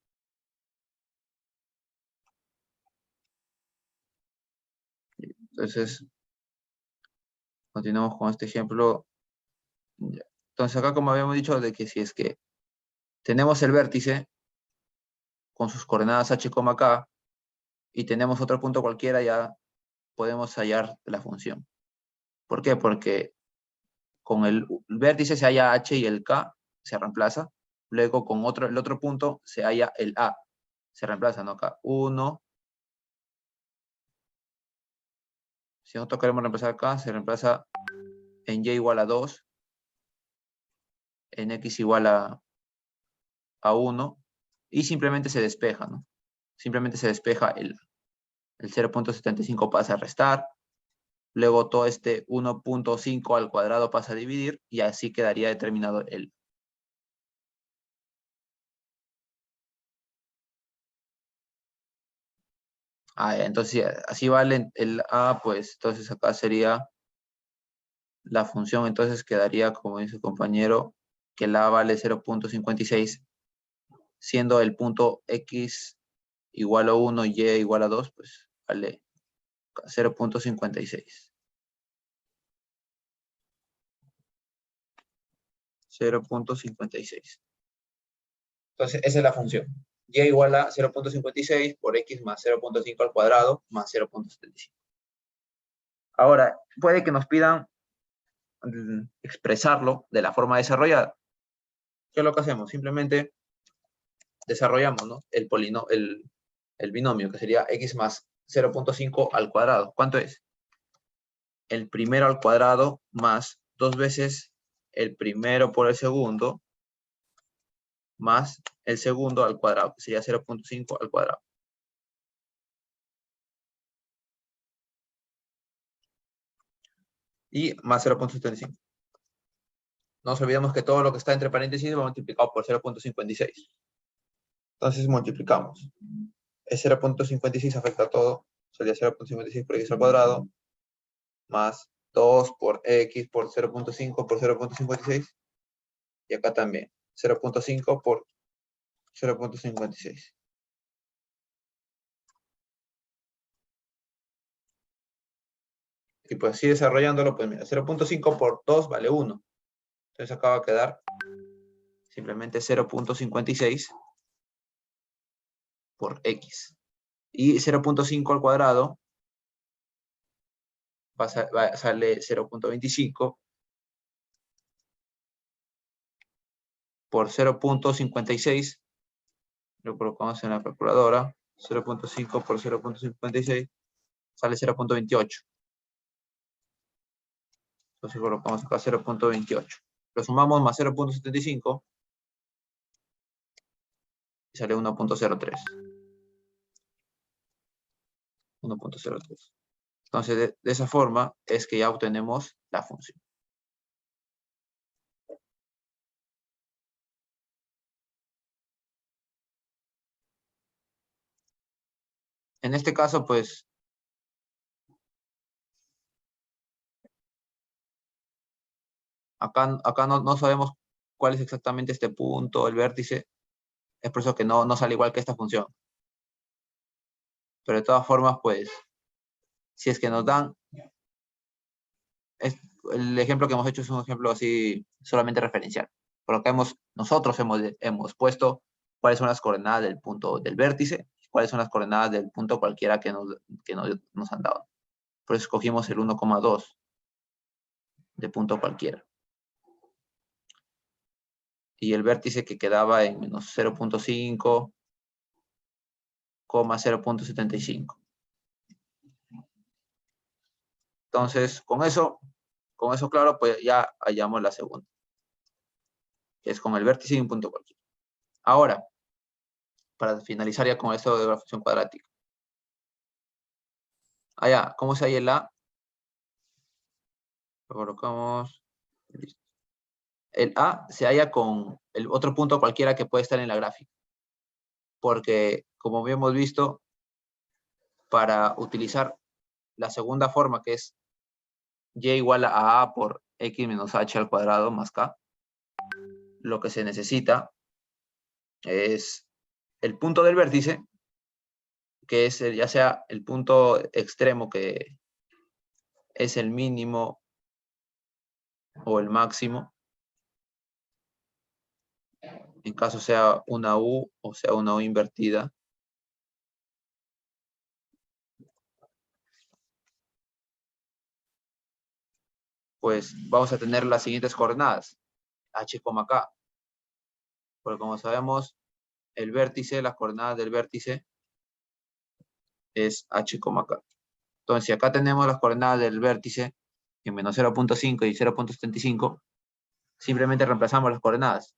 Entonces, continuamos con este ejemplo. Entonces, acá como habíamos dicho, de que si es que tenemos el vértice con sus coordenadas h, k, y tenemos otro punto cualquiera, ya podemos hallar la función. ¿Por qué? Porque con el vértice se halla h y el k se reemplaza. Luego con el otro punto se halla el a. Se reemplaza, ¿no? Acá 1. Si nosotros queremos reemplazar acá, se reemplaza en y igual a 2, en x igual a 1, y simplemente se despeja, ¿no? Simplemente se despeja el 0.75 pasa a restar, luego todo este 1.5 al cuadrado pasa a dividir, y así quedaría determinado el. Entonces, así vale el a, pues entonces acá sería la función, entonces quedaría, como dice el compañero, que el a vale 0.56, siendo el punto x igual a 1 y igual a 2, pues vale 0.56. 0.56. Entonces, esa es la función. Y igual a 0.56 por x más 0.5 al cuadrado más 0.75. Ahora, puede que nos pidan expresarlo de la forma desarrollada. ¿Qué es lo que hacemos? Simplemente desarrollamos, ¿no? El binomio, que sería x más 0.5 al cuadrado. ¿Cuánto es? El primero al cuadrado más 2 veces el primero por el segundo más el segundo al cuadrado, que sería 0.5 al cuadrado. Y más 0.75. No nos olvidemos que todo lo que está entre paréntesis va multiplicado por 0.56. Entonces multiplicamos. El 0.56 afecta a todo. Sería 0.56 por x al cuadrado más 2 por x por 0.5 por 0.56. Y acá también. 0.5 por 0.56. Y pues así desarrollándolo, pues mira, 0.5 por 2 vale 1. Entonces acá va a quedar simplemente 0.56 por x. Y 0.5 al cuadrado sale 0.25 por 0.56. Lo colocamos en la calculadora. 0.5 por 0.56 sale 0.28. Entonces colocamos acá 0.28. Lo sumamos más 0.75 y sale 1.03. 1.03. Entonces, de esa forma es que ya obtenemos la función. En este caso, pues, acá no sabemos cuál es exactamente este punto, el vértice. Es por eso que no sale igual que esta función. Pero de todas formas, pues, si es que nos dan... el ejemplo que hemos hecho es un ejemplo así solamente referencial. Por lo que nosotros hemos puesto cuáles son las coordenadas del punto del vértice, cuáles son las coordenadas del punto cualquiera que nos han dado. Por eso escogimos el 1,2 de punto cualquiera. Y el vértice que quedaba en menos 0.5, 0.75. Entonces, con eso claro, pues ya hallamos la segunda, que es con el vértice y un punto cualquiera. Ahora, para finalizar ya con esto de la función cuadrática. Allá, ¿cómo se halla el A? Lo colocamos. Listo. El A se halla con el otro punto cualquiera que puede estar en la gráfica. Porque, como habíamos visto, para utilizar la segunda forma, que es y igual a A por x menos h al cuadrado más k, lo que se necesita es el punto del vértice, que es ya sea el punto extremo que es el mínimo o el máximo, en caso sea una U o sea una U invertida. Pues vamos a tener las siguientes coordenadas, h, k. Porque como sabemos, el vértice, las coordenadas del vértice es h, k. Entonces, si acá tenemos las coordenadas del vértice, en menos 0.5 y 0.75, simplemente reemplazamos las coordenadas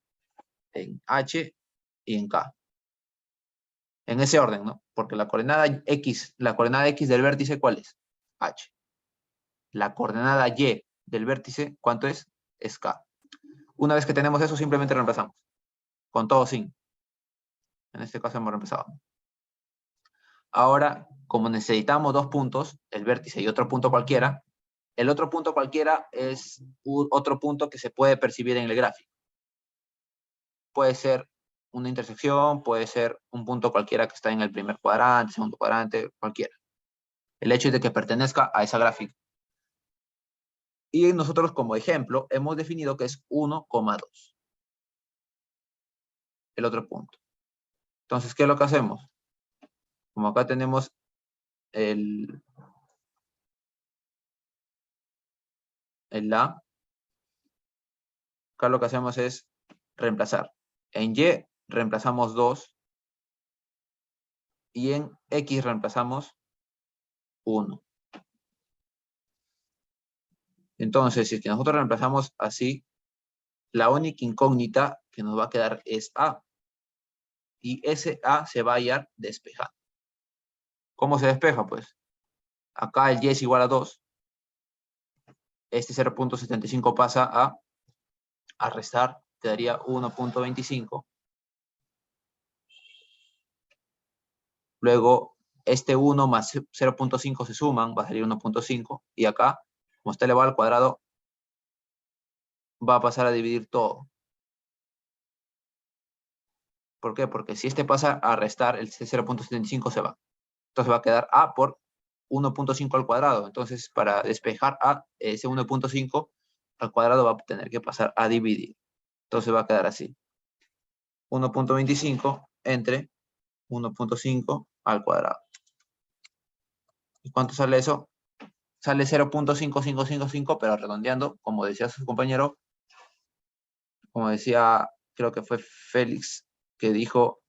en h y en k. En ese orden, ¿no? Porque la coordenada x del vértice, ¿cuál es? H. La coordenada y del vértice, ¿cuánto es? Es k. Una vez que tenemos eso, simplemente reemplazamos. Con todo sin. En este caso hemos reemplazado. Ahora, como necesitamos dos puntos, el vértice y otro punto cualquiera, el otro punto cualquiera es otro punto que se puede percibir en el gráfico. Puede ser una intersección, puede ser un punto cualquiera que está en el primer cuadrante, segundo cuadrante, cualquiera. El hecho es de que pertenezca a esa gráfica. Y nosotros como ejemplo hemos definido que es 1,2. El otro punto. Entonces, ¿qué es lo que hacemos? Como acá tenemos el A, acá lo que hacemos es reemplazar. En Y reemplazamos 2 y en x reemplazamos 1. Entonces, si es que nosotros reemplazamos así, la única incógnita que nos va a quedar es a. Y ese a se va a hallar despejado. ¿Cómo se despeja? Pues acá el y es igual a 2. Este 0.75 pasa a restar, quedaría 1.25. Luego, este 1 más 0.5 se suman, va a salir 1.5. Y acá, como está elevado al cuadrado, va a pasar a dividir todo. ¿Por qué? Porque si este pasa a restar, el 0.75 se va. Entonces va a quedar a por 1.5 al cuadrado. Entonces, para despejar a ese 1.5 al cuadrado va a tener que pasar a dividir. Entonces va a quedar así. 1.25 entre 1.5 al cuadrado. ¿Y cuánto sale eso? Sale 0.5555, pero redondeando, como decía su compañero, como decía, creo que fue Félix, que dijo,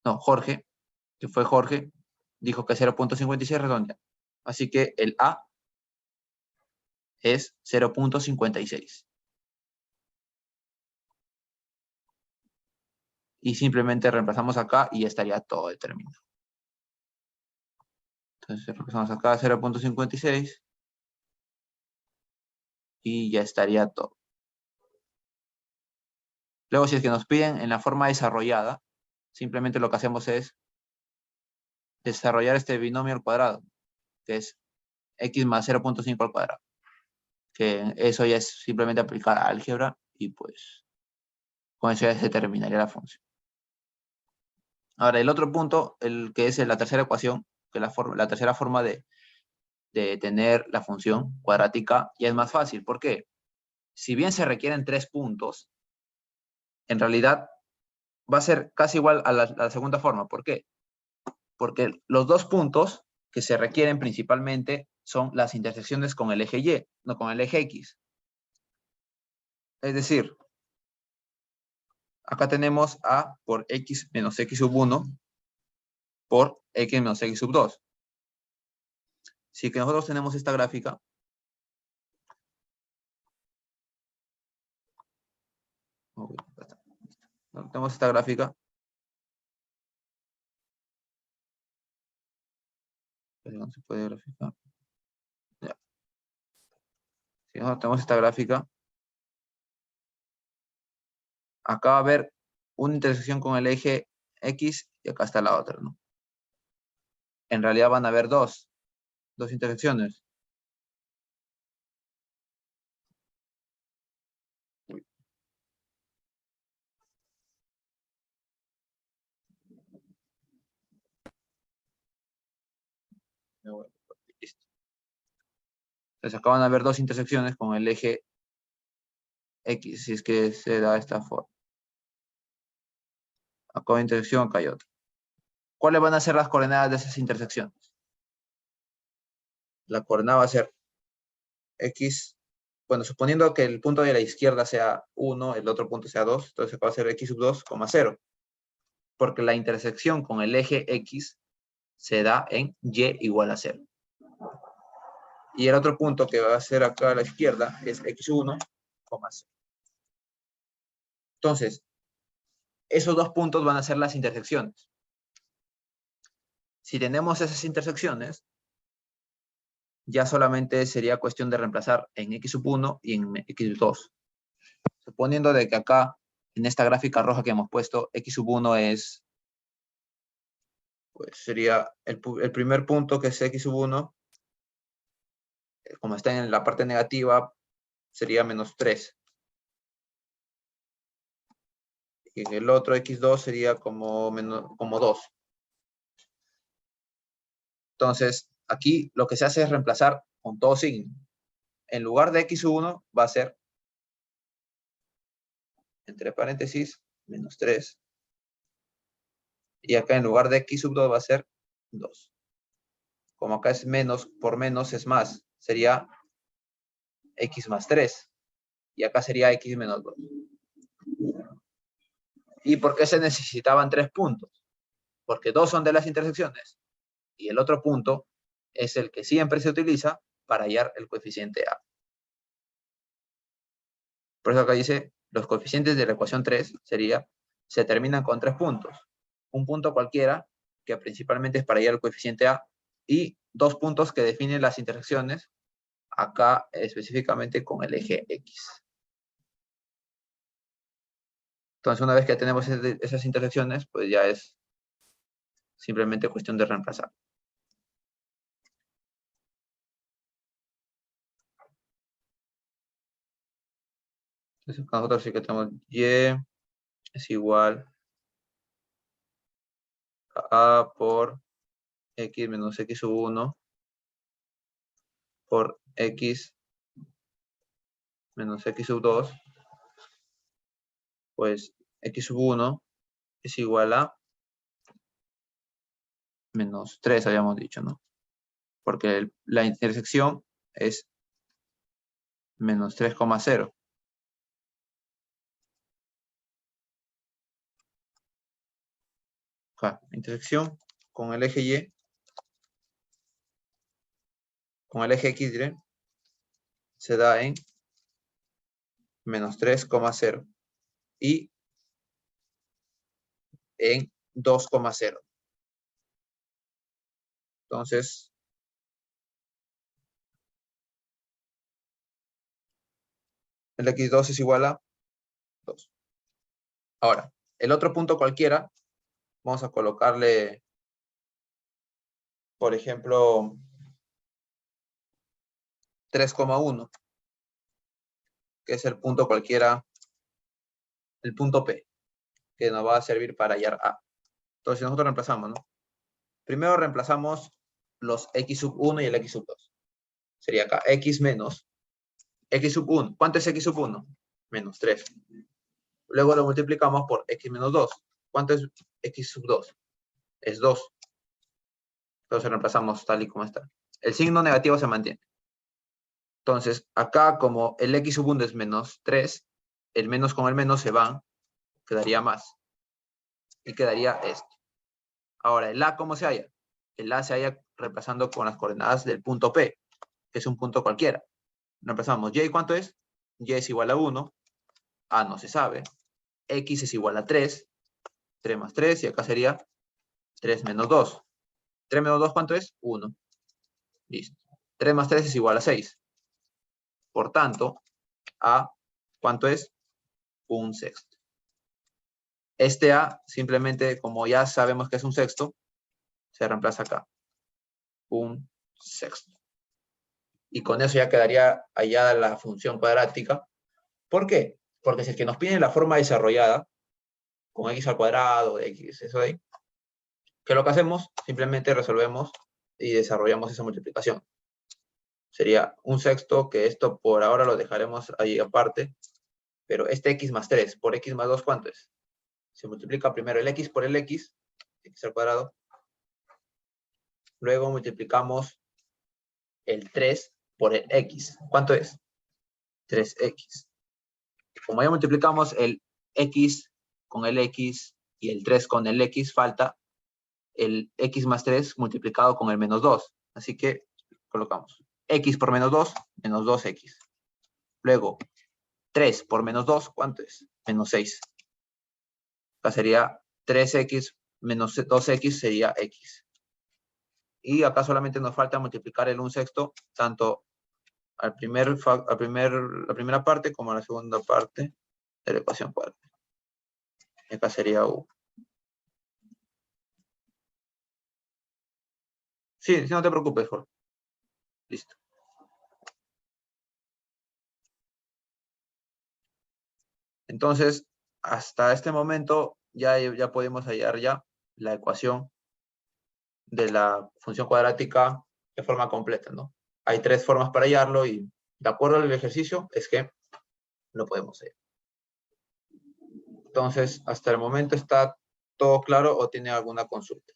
no, Jorge, que fue Jorge, dijo que 0.56 redondeando. Así que el A es 0.56. Y simplemente reemplazamos acá y ya estaría todo determinado. Entonces reemplazamos acá 0.56 y ya estaría todo. Luego, si es que nos piden en la forma desarrollada, simplemente lo que hacemos es desarrollar este binomio al cuadrado, que es x más 0.5 al cuadrado. Que eso ya es simplemente aplicar álgebra y pues con eso ya se terminaría la función. Ahora, el otro punto, el que es la tercera ecuación, que es la tercera forma de tener la función cuadrática, ya es más fácil. ¿Por qué? Si bien se requieren 3 puntos, en realidad va a ser casi igual a la segunda forma. ¿Por qué? Porque los 2 puntos que se requieren principalmente son las intersecciones con el eje Y, no con el eje X. Es decir, acá tenemos a por x menos x sub 1 por x menos x sub 2. Si que nosotros tenemos esta gráfica, tenemos esta gráfica, pero no se puede graficar. Ya. Si nosotros tenemos esta gráfica, acá va a haber una intersección con el eje X y acá está la otra, ¿no? En realidad van a haber dos intersecciones. Listo. Entonces acá van a haber 2 intersecciones con el eje X, si es que se da esta forma. Acá hay intersección, acá hay otra. ¿Cuáles van a ser las coordenadas de esas intersecciones? La coordenada va a ser X, bueno, suponiendo que el punto de la izquierda sea 1, el otro punto sea 2, entonces va a ser X sub 2, 0. Porque la intersección con el eje X se da en Y igual a 0. Y el otro punto que va a ser acá a la izquierda es X1, 0. Entonces, esos 2 puntos van a ser las intersecciones. Si tenemos esas intersecciones, ya solamente sería cuestión de reemplazar en x sub 1 y en x sub 2. Suponiendo de que acá, en esta gráfica roja que hemos puesto, x sub 1 es, pues sería el primer punto que es x sub 1, como está en la parte negativa, sería menos 3. Y el otro x2 sería como 2. Entonces, aquí lo que se hace es reemplazar con todo signo. En lugar de x1 va a ser, entre paréntesis, menos 3. Y acá en lugar de x sub 2 va a ser 2. Como acá es menos, por menos es más. Sería x más 3. Y acá sería x menos 2. ¿Y por qué se necesitaban 3 puntos? porque dos son de las intersecciones. Y el otro punto es el que siempre se utiliza para hallar el coeficiente A. Por eso acá dice, los coeficientes de la ecuación 3 se terminan con 3 puntos. Un punto cualquiera, que principalmente es para hallar el coeficiente A, y 2 puntos que definen las intersecciones, acá específicamente con el eje X. Entonces, una vez que tenemos esas intersecciones, pues ya es simplemente cuestión de reemplazar. Entonces, nosotros sí que tenemos Y es igual a A por X menos X sub 1 por X menos X sub 2, pues X sub 1 es igual a menos 3, habíamos dicho, ¿no? Porque la intersección es menos 3,0. Intersección con el eje Y, con el eje X, diré, se da en menos 3,0 y en 2,0. Entonces, el X2 es igual a 2. Ahora, el otro punto cualquiera, vamos a colocarle, por ejemplo, 3,1, que es el punto cualquiera, el punto P, que nos va a servir para hallar A. Entonces, nosotros reemplazamos, ¿no? Primero reemplazamos los X sub 1 y el X sub 2. Sería acá X menos X sub 1. ¿Cuánto es X sub 1? Menos 3. Luego lo multiplicamos por X menos 2. ¿Cuánto es X sub 2? Es 2. Entonces reemplazamos tal y como está. El signo negativo se mantiene. Entonces, acá como el X sub 1 es menos 3, el menos con el menos se van, quedaría más. Y quedaría esto. Ahora, ¿el A cómo se halla? El A se halla reemplazando con las coordenadas del punto P, que es un punto cualquiera. Reemplazamos Y, ¿cuánto es? Y es igual a 1. A no se sabe. X es igual a 3. 3 más 3, y acá sería 3 menos 2. 3 menos 2, ¿cuánto es? 1. Listo. 3 más 3 es igual a 6. Por tanto, A, ¿cuánto es? 1/6. Este A, simplemente, como ya sabemos que es 1/6, se reemplaza acá. 1/6. Y con eso ya quedaría hallada la función cuadrática. ¿Por qué? Porque si es que nos piden la forma desarrollada, con x al cuadrado, x, eso de ahí, ¿qué es lo que hacemos? Simplemente resolvemos y desarrollamos esa multiplicación. Sería 1/6, que esto por ahora lo dejaremos ahí aparte, pero este x más 3 por x más 2, ¿cuánto es? Se multiplica primero el x por el x al cuadrado, luego multiplicamos el 3 por el x. ¿Cuánto es? 3x. Como ya multiplicamos el x con el x y el 3 con el x, falta el x más 3 multiplicado con el menos 2. Así que colocamos x por menos 2, menos 2x. Luego, 3 por menos 2, ¿cuánto es? Menos 6. Acá sería 3x menos 2x sería x. Y acá solamente nos falta multiplicar el 1/6 tanto la primera parte como a la segunda parte de la ecuación cuadrática. Acá sería u. Sí, no te preocupes, Jorge. Listo. Entonces, hasta este momento ya podemos hallar ya la ecuación de la función cuadrática de forma completa, ¿no? Hay 3 formas para hallarlo y de acuerdo al ejercicio es que lo podemos hacer. Entonces, hasta el momento está todo claro o tiene alguna consulta.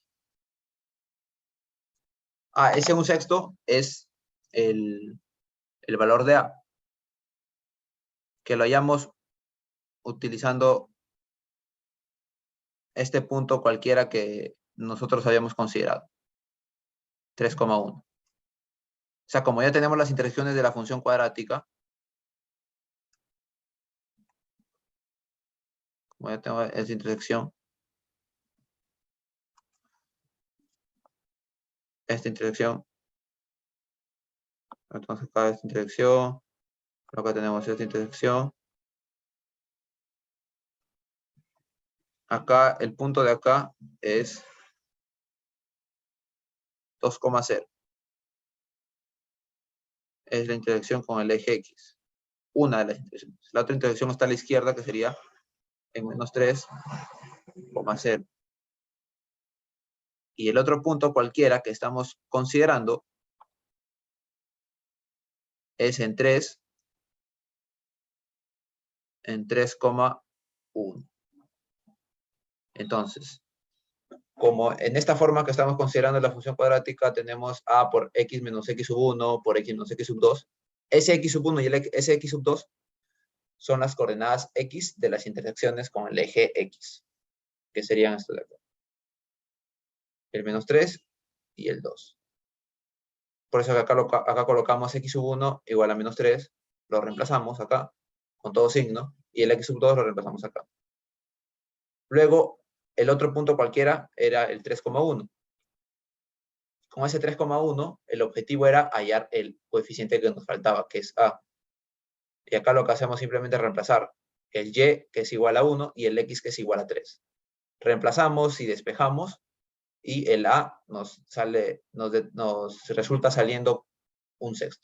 Ese 1/6 es el valor de A, que lo hallamos utilizando este punto cualquiera que nosotros habíamos considerado. 3,1. O sea, como ya tenemos las intersecciones de la función cuadrática, como ya tengo esa intersección, esta intersección, entonces acá esta intersección, acá tenemos esta intersección, acá el punto de acá es 2,0. Es la intersección con el eje X. Una de las intersecciones. La otra intersección está a la izquierda, que sería en menos 3,0. Y el otro punto cualquiera que estamos considerando es en 3,1. Entonces, como en esta forma que estamos considerando la función cuadrática, tenemos a por x menos x sub 1 por x menos x sub 2. Ese x sub 1 y ese x sub 2 son las coordenadas x de las intersecciones con el eje x, que serían estos de acá. El menos 3 y el 2. Por eso acá colocamos x sub 1 igual a menos 3, lo reemplazamos acá con todo signo, y el x sub 2 lo reemplazamos acá. Luego, el otro punto cualquiera era el 3,1. Con ese 3,1, el objetivo era hallar el coeficiente que nos faltaba, que es a. Y acá lo que hacemos simplemente es reemplazar el y, que es igual a 1, y el x, que es igual a 3. Reemplazamos y despejamos, y el a nos resulta saliendo 1/6.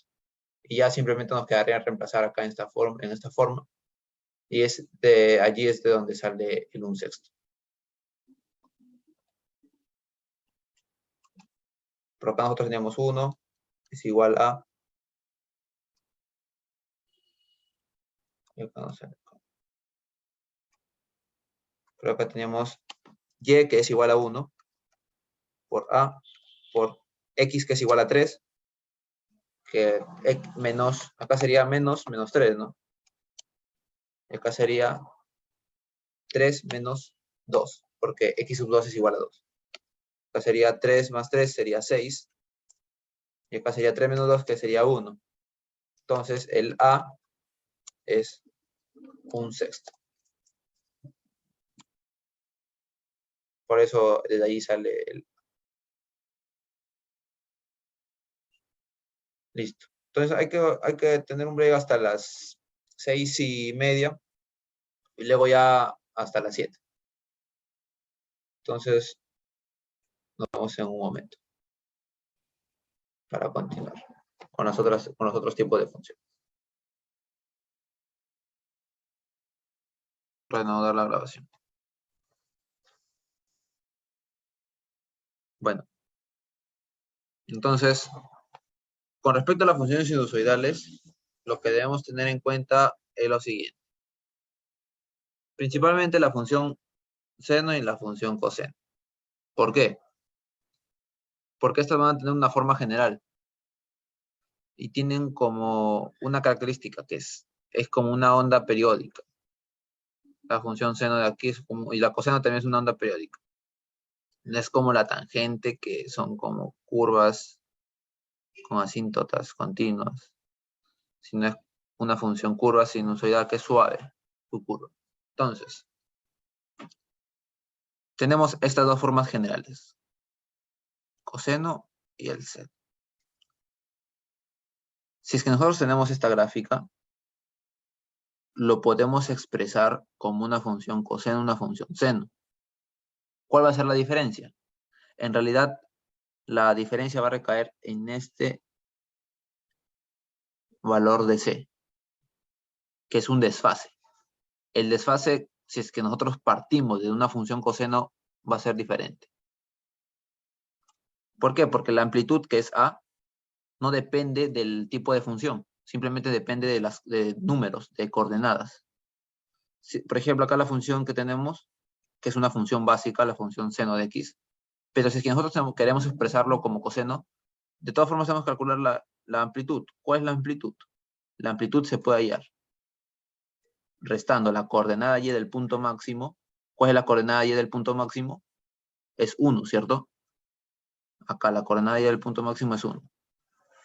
Y ya simplemente nos quedaría reemplazar acá en esta forma. Y allí es de donde sale el 1/6. Por acá nosotros teníamos 1, es igual a... Y acá no sale. Por acá teníamos y, que es igual a 1, por a, por x, que es igual a 3, que menos, acá sería menos 3, ¿no? Y acá sería 3 menos 2, porque x sub 2 es igual a 2. Acá sería 3 más 3, sería 6. Y acá sería 3 menos 2, que sería 1. Entonces, el a es 1/6. Por eso, desde ahí sale el... Listo. Entonces, hay que tener un break hasta las 6:30. Y luego ya hasta las 7. Entonces, nos vemos en un momento para continuar con los otros tipos de funciones. Reanudar la grabación. Bueno, entonces, con respecto a las funciones sinusoidales, lo que debemos tener en cuenta es lo siguiente. Principalmente la función seno y la función coseno. ¿Por qué? Porque estas van a tener una forma general y tienen como una característica que es como una onda periódica. La función seno de aquí y la coseno también es una onda periódica. No es como la tangente, que son como curvas con asíntotas continuas, sino es una función curva sinusoidal que es suave, su curva. Entonces, tenemos estas dos formas generales, coseno y el seno. Si es que nosotros tenemos esta gráfica, lo podemos expresar como una función coseno, una función seno. ¿Cuál va a ser la diferencia? En realidad, la diferencia va a recaer en este valor de C, que es un desfase. El desfase, si es que nosotros partimos de una función coseno, va a ser diferente. ¿Por qué? Porque la amplitud, que es A, no depende del tipo de función, simplemente depende de números, de coordenadas. Por ejemplo, acá la función que tenemos, que es una función básica, la función seno de x, pero si es que nosotros queremos expresarlo como coseno, de todas formas tenemos que calcular la amplitud. ¿Cuál es la amplitud? La amplitud se puede hallar restando la coordenada y del punto máximo. ¿Cuál es la coordenada y del punto máximo? es 1, ¿cierto? Acá la coordenada y del punto máximo es 1.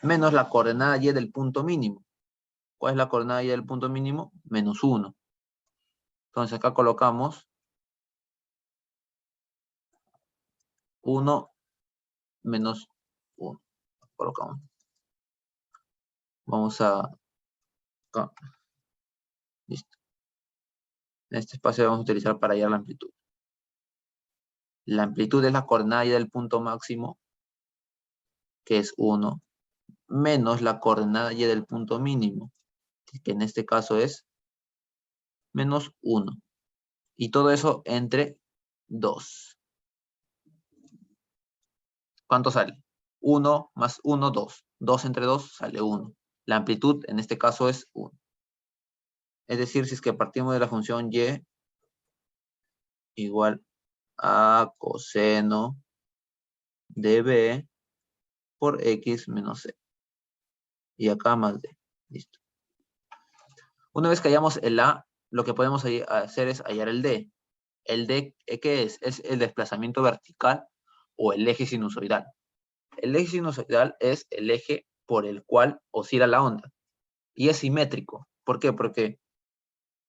Menos la coordenada y del punto mínimo. ¿Cuál es la coordenada y del punto mínimo? Menos 1. Entonces acá colocamos 1 menos 1. Colocamos. Vamos a... Acá. Listo. En este espacio vamos a utilizar para hallar la amplitud. La amplitud es la coordenada y del punto máximo, que es 1, menos la coordenada y del punto mínimo, que en este caso es menos 1. Y todo eso entre 2. ¿Cuánto sale? 1 más 1, 2. 2 entre 2 sale 1. La amplitud en este caso es 1. Es decir, si es que partimos de la función y igual a coseno de b por x menos c. Y acá más d. Listo. Una vez que hallamos el a, lo que podemos hacer es hallar el d. ¿El d qué es? Es el desplazamiento vertical o el eje sinusoidal. El eje sinusoidal es el eje por el cual oscila la onda. Y es simétrico. ¿Por qué? Porque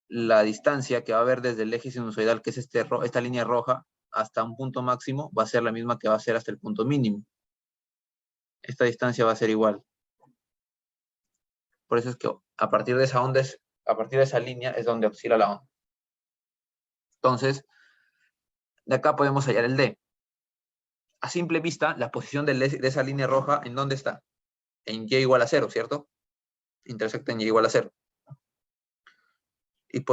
la distancia que va a haber desde el eje sinusoidal, que es esta línea roja, hasta un punto máximo, va a ser la misma que va a ser hasta el punto mínimo. Esta distancia va a ser igual. Por eso es que a partir de esa onda, a partir de esa línea es donde oscila la onda. Entonces, de acá podemos hallar el D. A simple vista, la posición de esa línea roja, ¿en dónde está? En y igual a 0, ¿cierto? Intersecta en y igual a 0. Y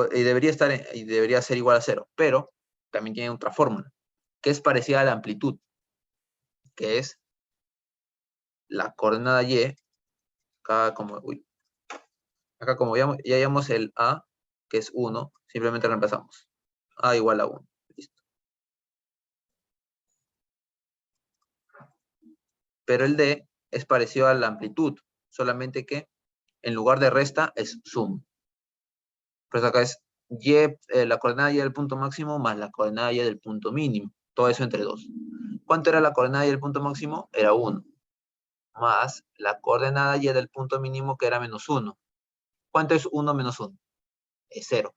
debería ser igual a 0. Pero también tiene otra fórmula, que es parecida a la amplitud, que es la coordenada y, acá como ya hallamos el a, que es 1, simplemente reemplazamos. A igual a 1. Listo. Pero el d es parecido a la amplitud, solamente que en lugar de resta es suma. Pues acá es y, la coordenada y del punto máximo más la coordenada y del punto mínimo. Todo eso entre 2. ¿Cuánto era la coordenada y del punto máximo? Era 1. Más la coordenada y del punto mínimo, que era menos 1. ¿Cuánto es 1 menos 1? Es 0.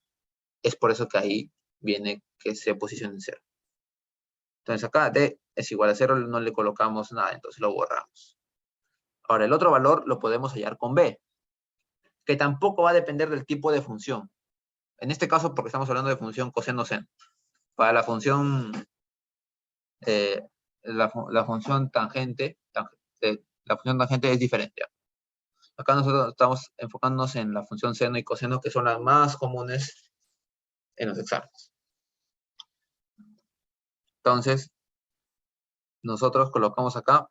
Es por eso que ahí viene que se posiciona en 0. Entonces acá d es igual a 0, no le colocamos nada, entonces lo borramos. Ahora, el otro valor lo podemos hallar con b, que tampoco va a depender del tipo de función. En este caso, porque estamos hablando de función coseno-seno. Para la función, la función tangente, la función tangente es diferente. Acá nosotros estamos enfocándonos en la función seno y coseno, que son las más comunes en los exámenes. Entonces, nosotros colocamos acá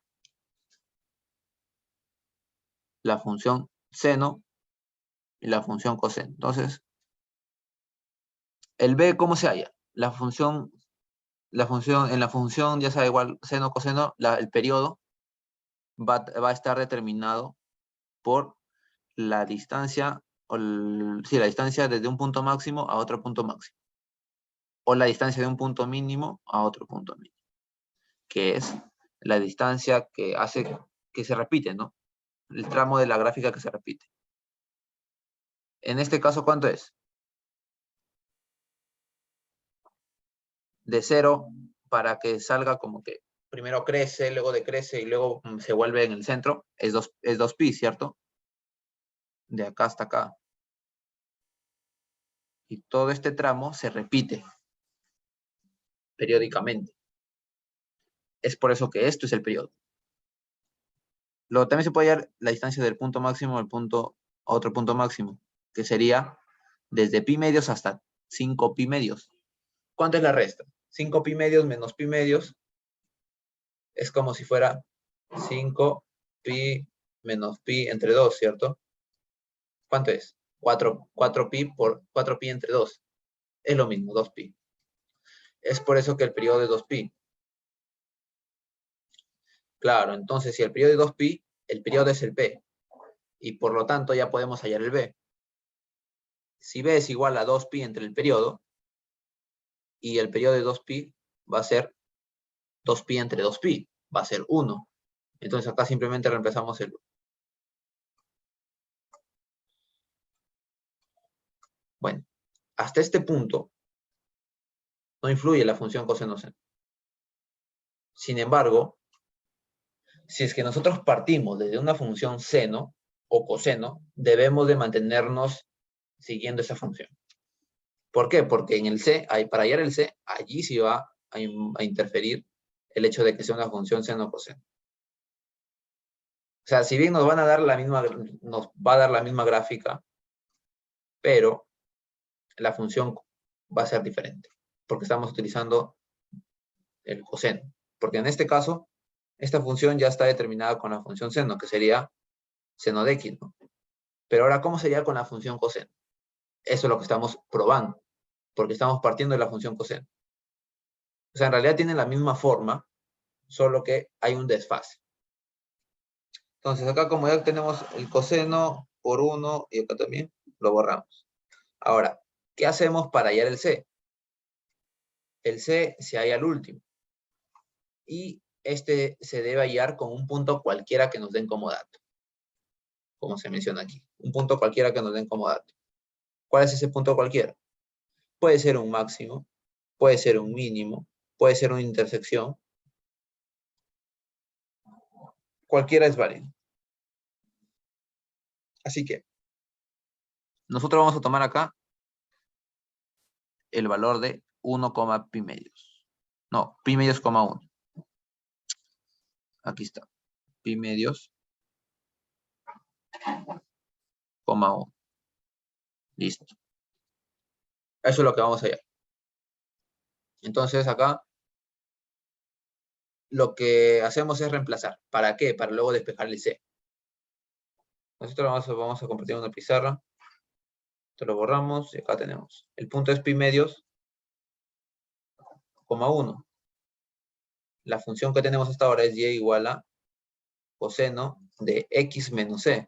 la función seno y la función coseno. Entonces, el b, ¿cómo se halla? En la función, ya sea igual seno, coseno, el periodo va a estar determinado por la distancia, la distancia desde un punto máximo a otro punto máximo. O la distancia de un punto mínimo a otro punto mínimo. Que es la distancia que hace que se repite, ¿no? El tramo de la gráfica que se repite. En este caso, ¿cuánto es? De 0, para que salga como que primero crece, luego decrece y luego se vuelve en el centro, es 2pi, ¿cierto? De acá hasta acá. Y todo este tramo se repite periódicamente. Es por eso que esto es el periodo. Luego también se puede hallar la distancia del punto máximo al punto, a otro punto máximo, que sería desde pi medios hasta 5 pi medios. ¿Cuánto es la resta? 5 pi medios menos pi medios es como si fuera 5 pi menos pi entre 2, ¿cierto? ¿Cuánto es? 4 pi por 4 pi entre 2. Es lo mismo, 2 pi. Es por eso que el periodo es 2 pi. Claro, entonces si el periodo es 2 pi, el periodo es el p. Y por lo tanto ya podemos hallar el b. Si b es igual a 2 pi entre el periodo, y el periodo de 2 pi va a ser 2pi entre 2pi va a ser 1. Entonces acá simplemente reemplazamos el 1. Bueno, hasta este punto no influye la función coseno seno. Sin embargo, si es que nosotros partimos desde una función seno o coseno, debemos de mantenernos siguiendo esa función. ¿Por qué? Porque en el C, para hallar el C, allí sí va a interferir el hecho de que sea una función seno o coseno. O sea, si bien nos va a dar la misma gráfica, pero la función va a ser diferente, porque estamos utilizando el coseno. Porque en este caso, esta función ya está determinada con la función seno, que sería seno de x, ¿no? Pero ahora, ¿cómo sería con la función coseno? Eso es lo que estamos probando, porque estamos partiendo de la función coseno. O sea, en realidad tienen la misma forma, solo que hay un desfase. Entonces, acá como ya tenemos el coseno por 1 y acá también, lo borramos. Ahora, ¿qué hacemos para hallar el C? El C se halla al último. Y este se debe hallar con un punto cualquiera que nos den como dato. Como se menciona aquí. Un punto cualquiera que nos den como dato. ¿Cuál es ese punto cualquiera? Puede ser un máximo, puede ser un mínimo, puede ser una intersección. Cualquiera es válido. Así que, nosotros vamos a tomar acá el valor de 1, pi medios. No, pi medios, 1. Aquí está. Pi medios, 1. Listo. Eso es lo que vamos a hallar. Entonces acá lo que hacemos es reemplazar. ¿Para qué? Para luego despejar el C. Nosotros vamos a compartir una pizarra. Esto lo borramos y acá tenemos. El punto es pi medios, 1. La función que tenemos hasta ahora es y igual a coseno de x menos c.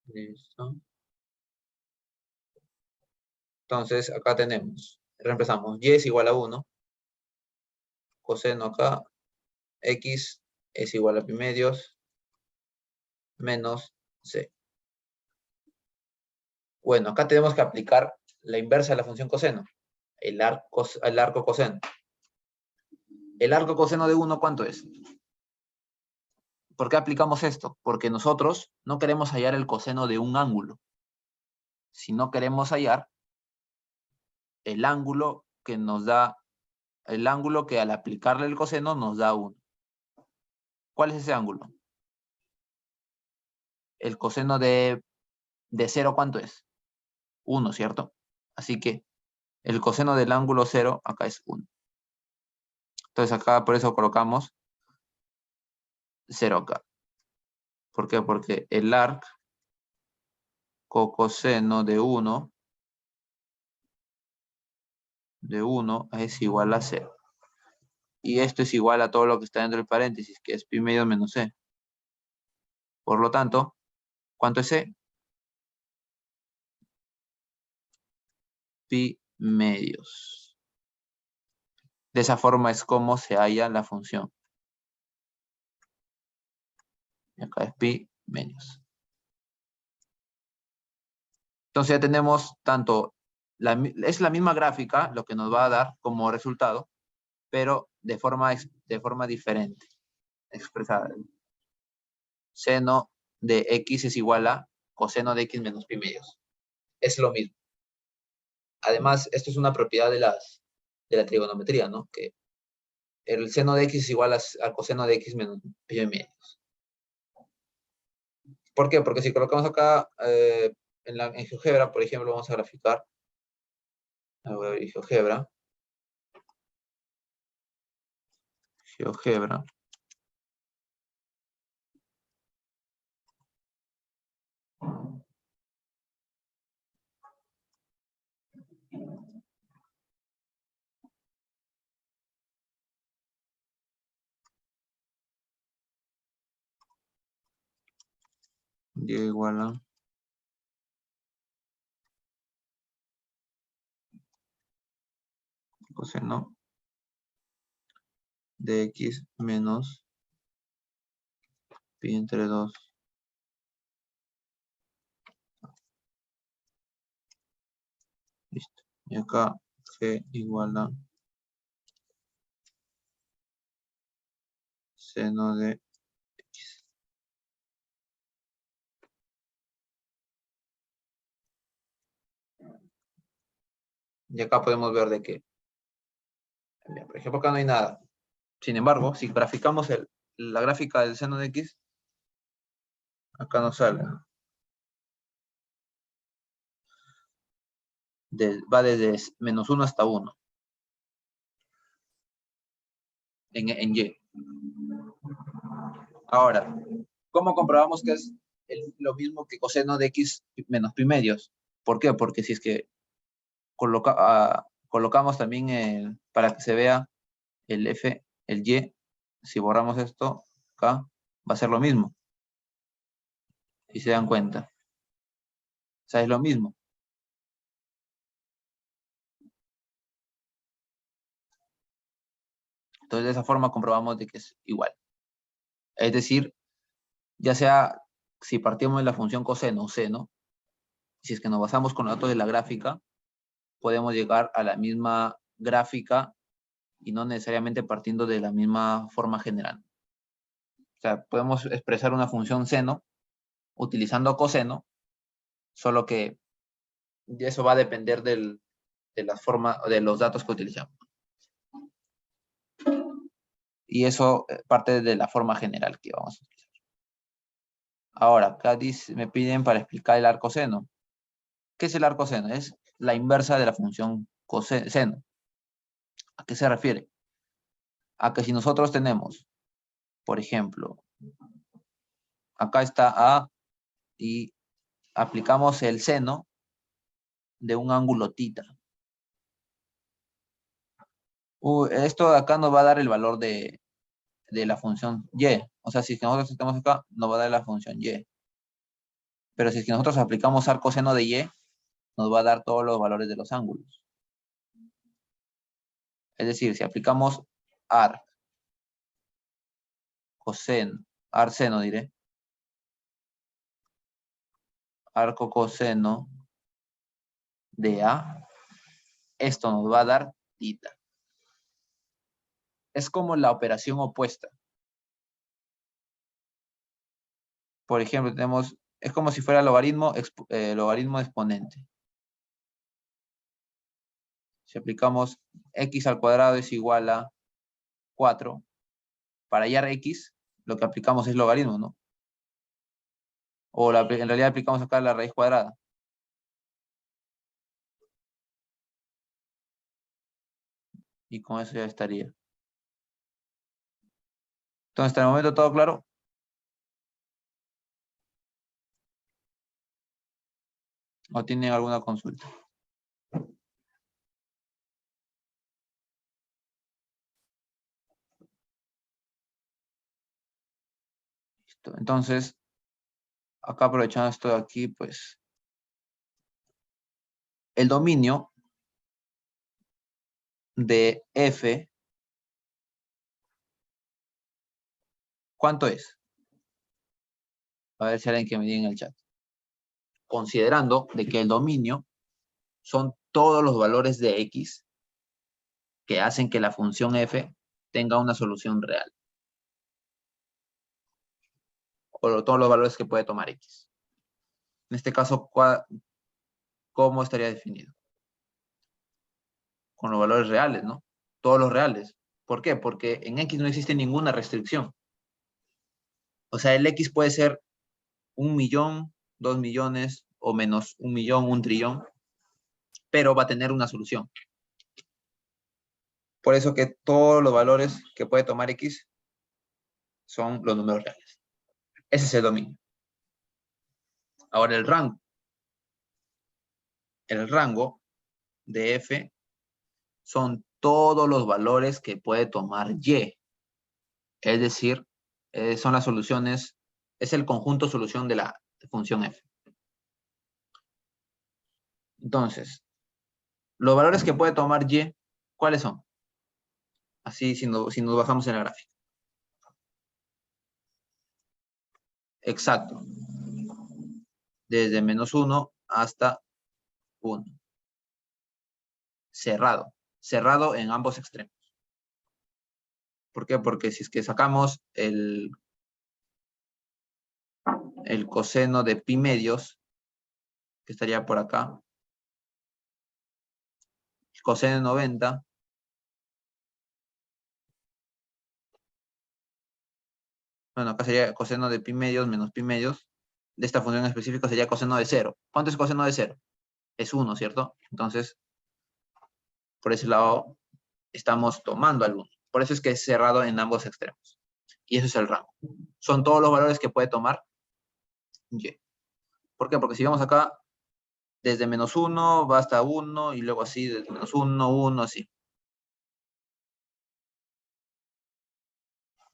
Listo. Entonces acá tenemos, reemplazamos, y es igual a 1, coseno acá, x es igual a pi medios menos c. Bueno, acá tenemos que aplicar la inversa de la función coseno, el arco coseno. ¿El arco coseno de 1 cuánto es? ¿Por qué aplicamos esto? Porque nosotros no queremos hallar el coseno de un ángulo, sino queremos hallar el ángulo que nos da, el ángulo que al aplicarle el coseno nos da 1. ¿Cuál es ese ángulo? El coseno de 0, ¿cuánto es? 1, ¿cierto? Así que el coseno del ángulo 0 acá es 1. Entonces acá por eso colocamos 0 acá. ¿Por qué? Porque el arc coseno de 1 es igual a 0. Y esto es igual a todo lo que está dentro del paréntesis, que es pi medios menos c. Por lo tanto, ¿cuánto es c? Pi medios. De esa forma es como se halla la función. Y acá es pi medios. Entonces ya tenemos tanto, es la misma gráfica lo que nos va a dar como resultado, pero de forma diferente, expresada. Seno de x es igual a coseno de x menos pi medios. Es lo mismo. Además, esto es una propiedad de la trigonometría, ¿no? Que el seno de x es igual al coseno de x menos pi medios. ¿Por qué? Porque si colocamos acá en GeoGebra, por ejemplo, vamos a graficar. Voy a abrir GeoGebra. GeoGebra. Y igual a coseno de x menos pi entre 2. Listo. Y acá g igual a seno de x. Y acá podemos ver de que, bien, por ejemplo, acá no hay nada. Sin embargo, si graficamos la gráfica del seno de x, acá nos sale. Va desde menos 1 hasta 1 en y. Ahora, ¿cómo comprobamos que es lo mismo que coseno de x menos pi medios? ¿Por qué? Porque si es que colocamos también para que se vea el f, el y, si borramos esto acá, va a ser lo mismo. Si se dan cuenta. O sea, es lo mismo. Entonces, de esa forma comprobamos de que es igual. Es decir, ya sea si partimos de la función coseno o seno, si es que nos basamos con los datos de la gráfica, podemos llegar a la misma gráfica y no necesariamente partiendo de la misma forma general. O sea, podemos expresar una función seno utilizando coseno, solo que eso va a depender de la forma, de los datos que utilizamos. Y eso parte de la forma general que vamos a utilizar. Ahora, acá me piden para explicar el arco seno. ¿Qué es el arco seno? Es la inversa de la función seno. ¿A qué se refiere? A que si nosotros tenemos, por ejemplo, acá está A y aplicamos el seno de un ángulo θ. Esto de acá nos va a dar el valor de la función y. O sea, si es que nosotros estamos acá, nos va a dar la función y. Pero si es que nosotros aplicamos arco seno de y, nos va a dar todos los valores de los ángulos. Es decir, si aplicamos arc coseno, arc seno diré, arco coseno de A, esto nos va a dar θ. Es como la operación opuesta. Por ejemplo, es como si fuera logaritmo exponente. Si aplicamos x al cuadrado es igual a 4, para hallar x, lo que aplicamos es logaritmo, ¿no? O en realidad aplicamos acá la raíz cuadrada. Y con eso ya estaría. Entonces, hasta el momento todo claro. ¿O tienen alguna consulta? Listo. Entonces, acá aprovechando esto de aquí, pues, el dominio de F, ¿cuánto es? A ver si alguien que me diga en el chat. Considerando de que el dominio son todos los valores de X que hacen que la función F tenga una solución real. O todos los valores que puede tomar X. En este caso, ¿cómo estaría definido? Con los valores reales, ¿no? Todos los reales. ¿Por qué? Porque en X no existe ninguna restricción. O sea, el X puede ser 1.000.000, 2.000.000 o menos 1.000.000, 1.000.000.000, pero va a tener una solución. Por eso que todos los valores que puede tomar X son los números reales. Ese es el dominio. Ahora el rango. El rango de F son todos los valores que puede tomar Y. Es decir, son las soluciones, es el conjunto solución de la función F. Entonces, los valores que puede tomar Y ¿Cuáles son? Así si nos basamos en la gráfica. Exacto. Desde -1 hasta 1. Cerrado. Cerrado en ambos extremos. ¿Por qué? Porque si es que sacamos el coseno de pi medios, que estaría por acá, el coseno de 90, bueno, acá sería coseno de pi medios menos pi medios, de esta función específica sería coseno de 0. ¿Cuánto es coseno de 0? Es 1, ¿cierto? Entonces, por ese lado, estamos tomando al 1. Por eso es que es cerrado en ambos extremos. Y eso es el rango. Son todos los valores que puede tomar y. ¿Por qué? Porque si vemos acá, desde -1 va hasta 1 y luego así, desde -1, 1, así.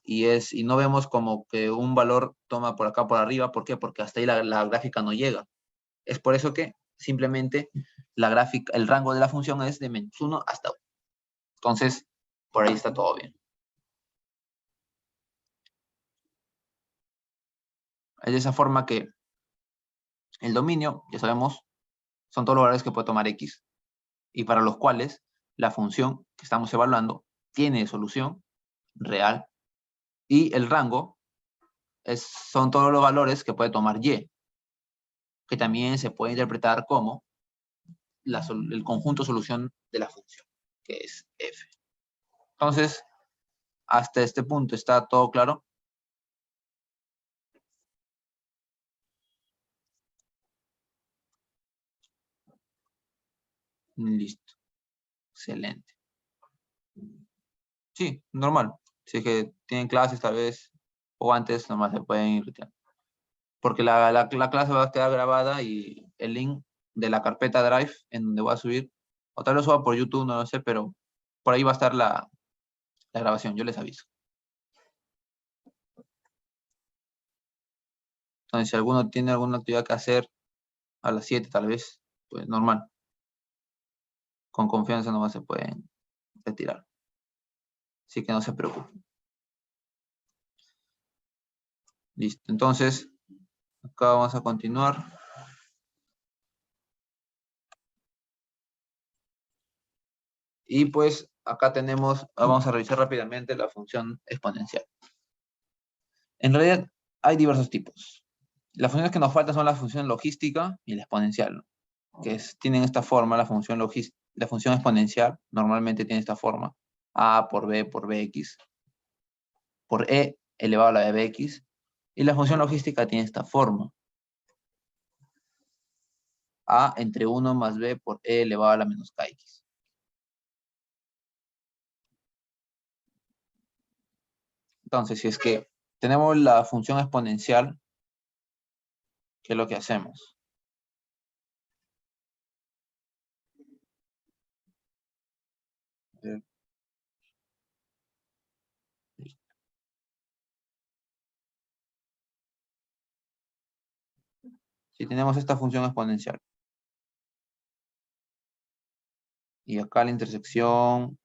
Y no vemos como que un valor toma por acá por arriba. ¿Por qué? Porque hasta ahí la gráfica no llega. Es por eso que simplemente la gráfica, el rango de la función es de -1 hasta 1. Entonces, por ahí está todo bien. Es de esa forma que el dominio, ya sabemos, son todos los valores que puede tomar X y para los cuales la función que estamos evaluando tiene solución real y el rango son todos los valores que puede tomar Y, que también se puede interpretar como el conjunto solución de la función, que es F. Entonces, hasta este punto está todo claro. Listo. Excelente. Sí, normal. Si es que tienen clases tal vez, o antes nomás se pueden ir retirando. Porque la clase va a quedar grabada y el link de la carpeta Drive en donde voy a subir, o tal vez lo suba por YouTube, no lo sé, pero por ahí va a estar la grabación, yo les aviso. Entonces, si alguno tiene alguna actividad que hacer a las 7 tal vez, pues normal. Con confianza nomás se pueden retirar. Así que no se preocupen. Listo, entonces, acá vamos a continuar. Y pues acá tenemos, vamos a revisar rápidamente la función exponencial. En realidad hay diversos tipos. Las funciones que nos faltan son la función logística y la exponencial, ¿no? Tienen esta forma, la función exponencial normalmente tiene esta forma, a por b por bx, por e elevado a la de bx, y la función logística tiene esta forma, a entre 1 más b por e elevado a la menos kx. Entonces, si es que tenemos la función exponencial, ¿qué es lo que hacemos? Si tenemos esta función exponencial, y acá la intersección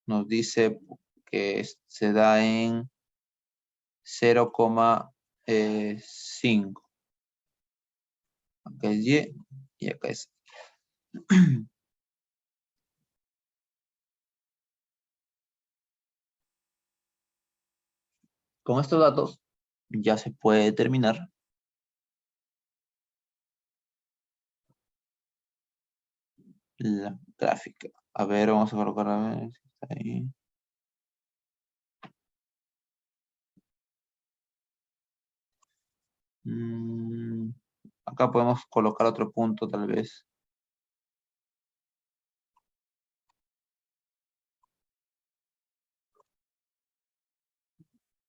nos dice que se da en 0,5. Acá es y acá es. Con estos datos ya se puede determinar la gráfica. A ver, vamos a colocar a ver si está ahí. Acá podemos colocar otro punto tal vez.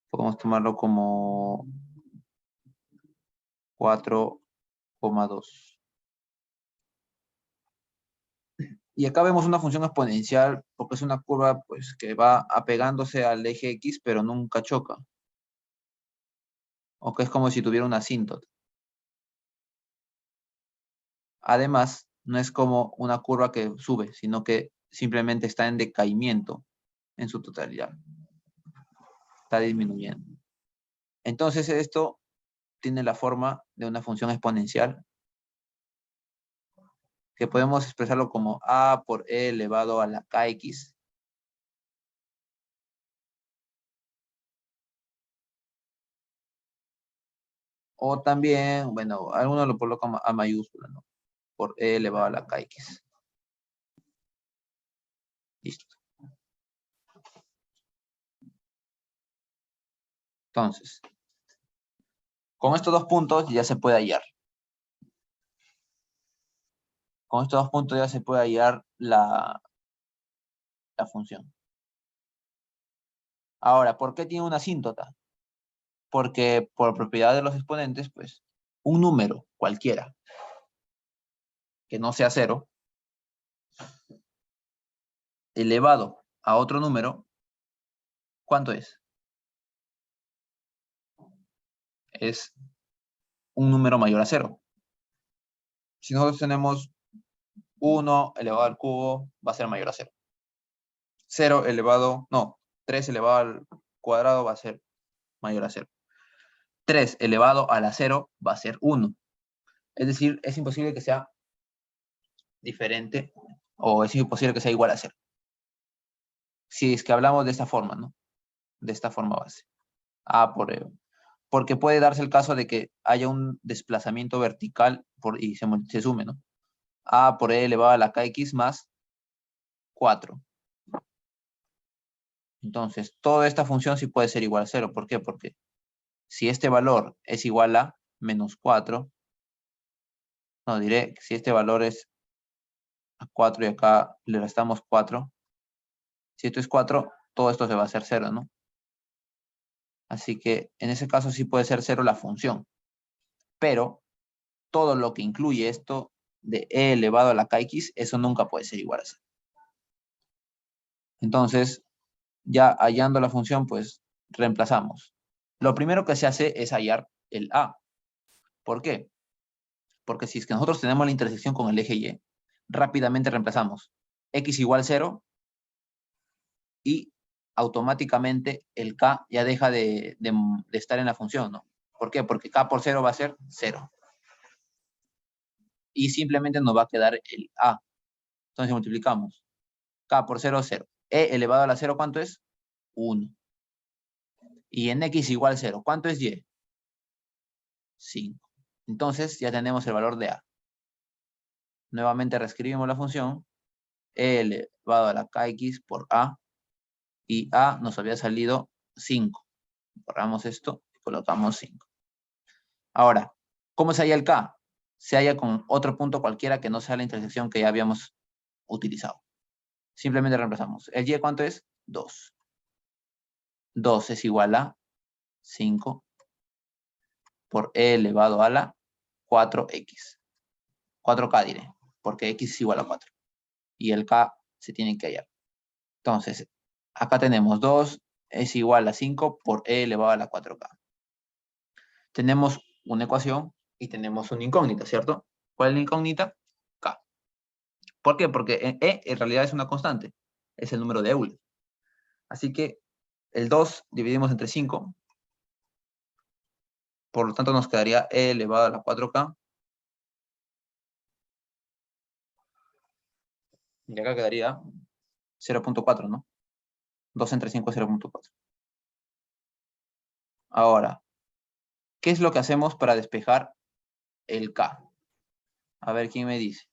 Podemos tomarlo como 4,2. Y acá vemos una función exponencial porque es una curva pues, que va apegándose al eje X, pero nunca choca. O que es como si tuviera una asíntota. Además, no es como una curva que sube, sino que simplemente está en decaimiento en su totalidad. Está disminuyendo. Entonces esto tiene la forma de una función exponencial que podemos expresarlo como a por e elevado a la kx. O también, bueno, algunos lo colocan a mayúscula, ¿no? Por e elevado a la kx. Listo. Entonces, con estos dos puntos ya se puede hallar. Con estos dos puntos ya se puede hallar la función. Ahora, ¿por qué tiene una asíntota? Porque por propiedad de los exponentes, pues, un número cualquiera que no sea cero, elevado a otro número, ¿cuánto es? Es un número mayor a cero. Si nosotros tenemos 1 elevado al cubo, va a ser mayor a 0. 0 elevado, no, 3 elevado al cuadrado va a ser mayor a 0. 3 elevado a la 0 va a ser 1. Es decir, es imposible que sea diferente o es imposible que sea igual a 0. Si es que hablamos de esta forma, ¿no? De esta forma base. A por E. Porque puede darse el caso de que haya un desplazamiento vertical y se sume, ¿no? A por E elevado a la kx más 4. Entonces, toda esta función sí puede ser igual a 0. ¿Por qué? Porque si este valor es igual a menos 4, no, diré que si este valor es 4 y acá le restamos 4, si esto es 4, todo esto se va a hacer 0, ¿no? Así que en ese caso sí puede ser 0 la función. Pero todo lo que incluye esto de e elevado a la kx, eso nunca puede ser igual a 0. Entonces, ya hallando la función, pues reemplazamos. Lo primero que se hace es hallar el a. ¿Por qué? Porque si es que nosotros tenemos la intersección con el eje y, rápidamente reemplazamos x igual 0 y automáticamente el k ya deja de estar en la función, ¿no? ¿Por qué? Porque k por 0 va a ser 0. Y simplemente nos va a quedar el a. Entonces multiplicamos. K por 0, 0. E elevado a la 0, ¿cuánto es? 1. Y en x igual 0, ¿cuánto es y? 5. Entonces ya tenemos el valor de a. Nuevamente reescribimos la función. E elevado a la kx por a. Y a nos había salido 5. Borramos esto y colocamos 5. Ahora, ¿cómo se halla el k? Se halla con otro punto cualquiera que no sea la intersección que ya habíamos utilizado. Simplemente reemplazamos. ¿El y cuánto es? 2. 2 es igual a 5 por e elevado a la 4x. 4k diré, porque x es igual a 4. Y el k se tiene que hallar. Entonces, acá tenemos 2 es igual a 5 por e elevado a la 4k. Tenemos una ecuación y tenemos una incógnita, ¿cierto? ¿Cuál es la incógnita? K. ¿Por qué? Porque e en realidad es una constante. Es el número de Euler. Así que el 2 dividimos entre 5. Por lo tanto, nos quedaría e elevado a la 4k. Y acá quedaría 0.4, ¿no? 2 entre 5 es 0.4. Ahora, ¿qué es lo que hacemos para despejar el k? A ver quién me dice.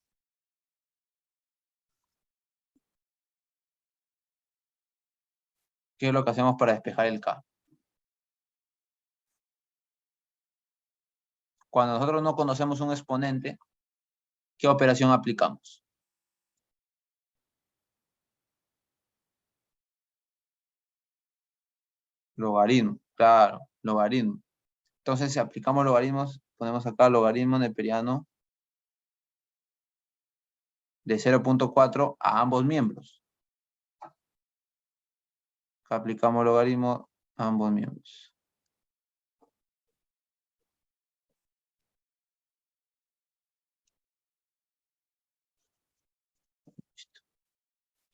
¿Qué es lo que hacemos para despejar el k? Cuando nosotros no conocemos un exponente, ¿qué operación aplicamos? Logaritmo, claro, logaritmo. Entonces, si aplicamos logaritmos, ponemos acá logaritmo neperiano de 0.4 a ambos miembros. Acá aplicamos logaritmo a ambos miembros.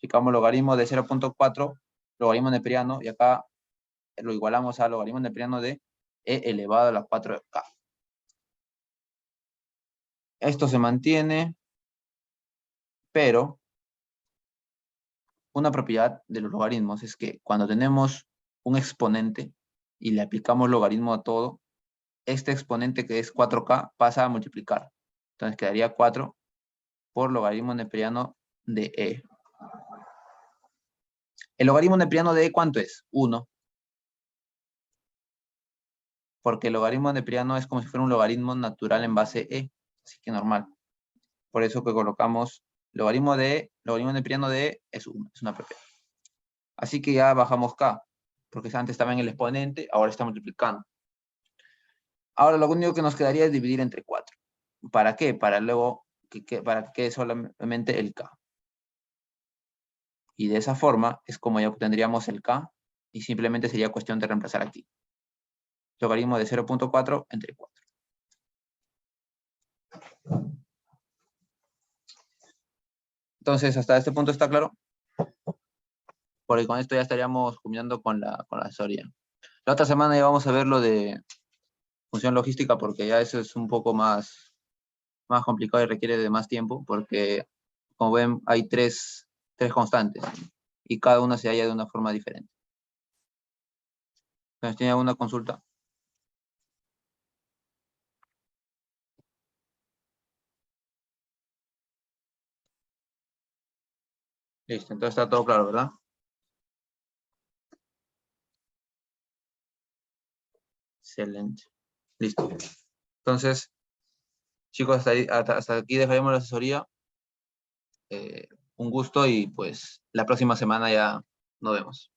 Aplicamos logaritmo de 0.4, logaritmo neperiano, y acá lo igualamos a logaritmo neperiano de e elevado a la 4 de k. Esto se mantiene, pero una propiedad de los logaritmos es que cuando tenemos un exponente y le aplicamos logaritmo a todo, este exponente que es 4k pasa a multiplicar. Entonces quedaría 4 por logaritmo neperiano de e. El logaritmo neperiano de e, ¿cuánto es? 1. Porque el logaritmo neperiano es como si fuera un logaritmo natural en base e. Así que normal. Por eso que colocamos logaritmo neperiano de e es 1. Es una propiedad. Así que ya bajamos k. Porque antes estaba en el exponente, ahora está multiplicando. Ahora lo único que nos quedaría es dividir entre 4. ¿Para qué? Para luego para que quede solamente el k. Y de esa forma es como ya obtendríamos el k y simplemente sería cuestión de reemplazar aquí. Logaritmo de 0.4 entre 4. Entonces, ¿hasta este punto está claro? Porque con esto ya estaríamos culminando con la asesoría. La otra semana ya vamos a ver lo de función logística, porque ya eso es un poco más complicado y requiere de más tiempo, porque como ven hay tres constantes y cada una se halla de una forma diferente. Entonces, ¿tiene alguna consulta? Listo, entonces está todo claro, ¿verdad? Excelente. Listo. Entonces, chicos, hasta aquí dejaremos la asesoría. Un gusto y pues la próxima semana ya nos vemos.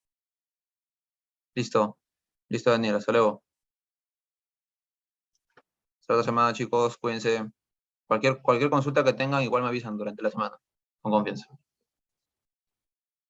Listo. Listo, Daniel. Hasta luego. Hasta la otra semana, chicos. Cuídense. Cualquier consulta que tengan, igual me avisan durante la semana. Con confianza.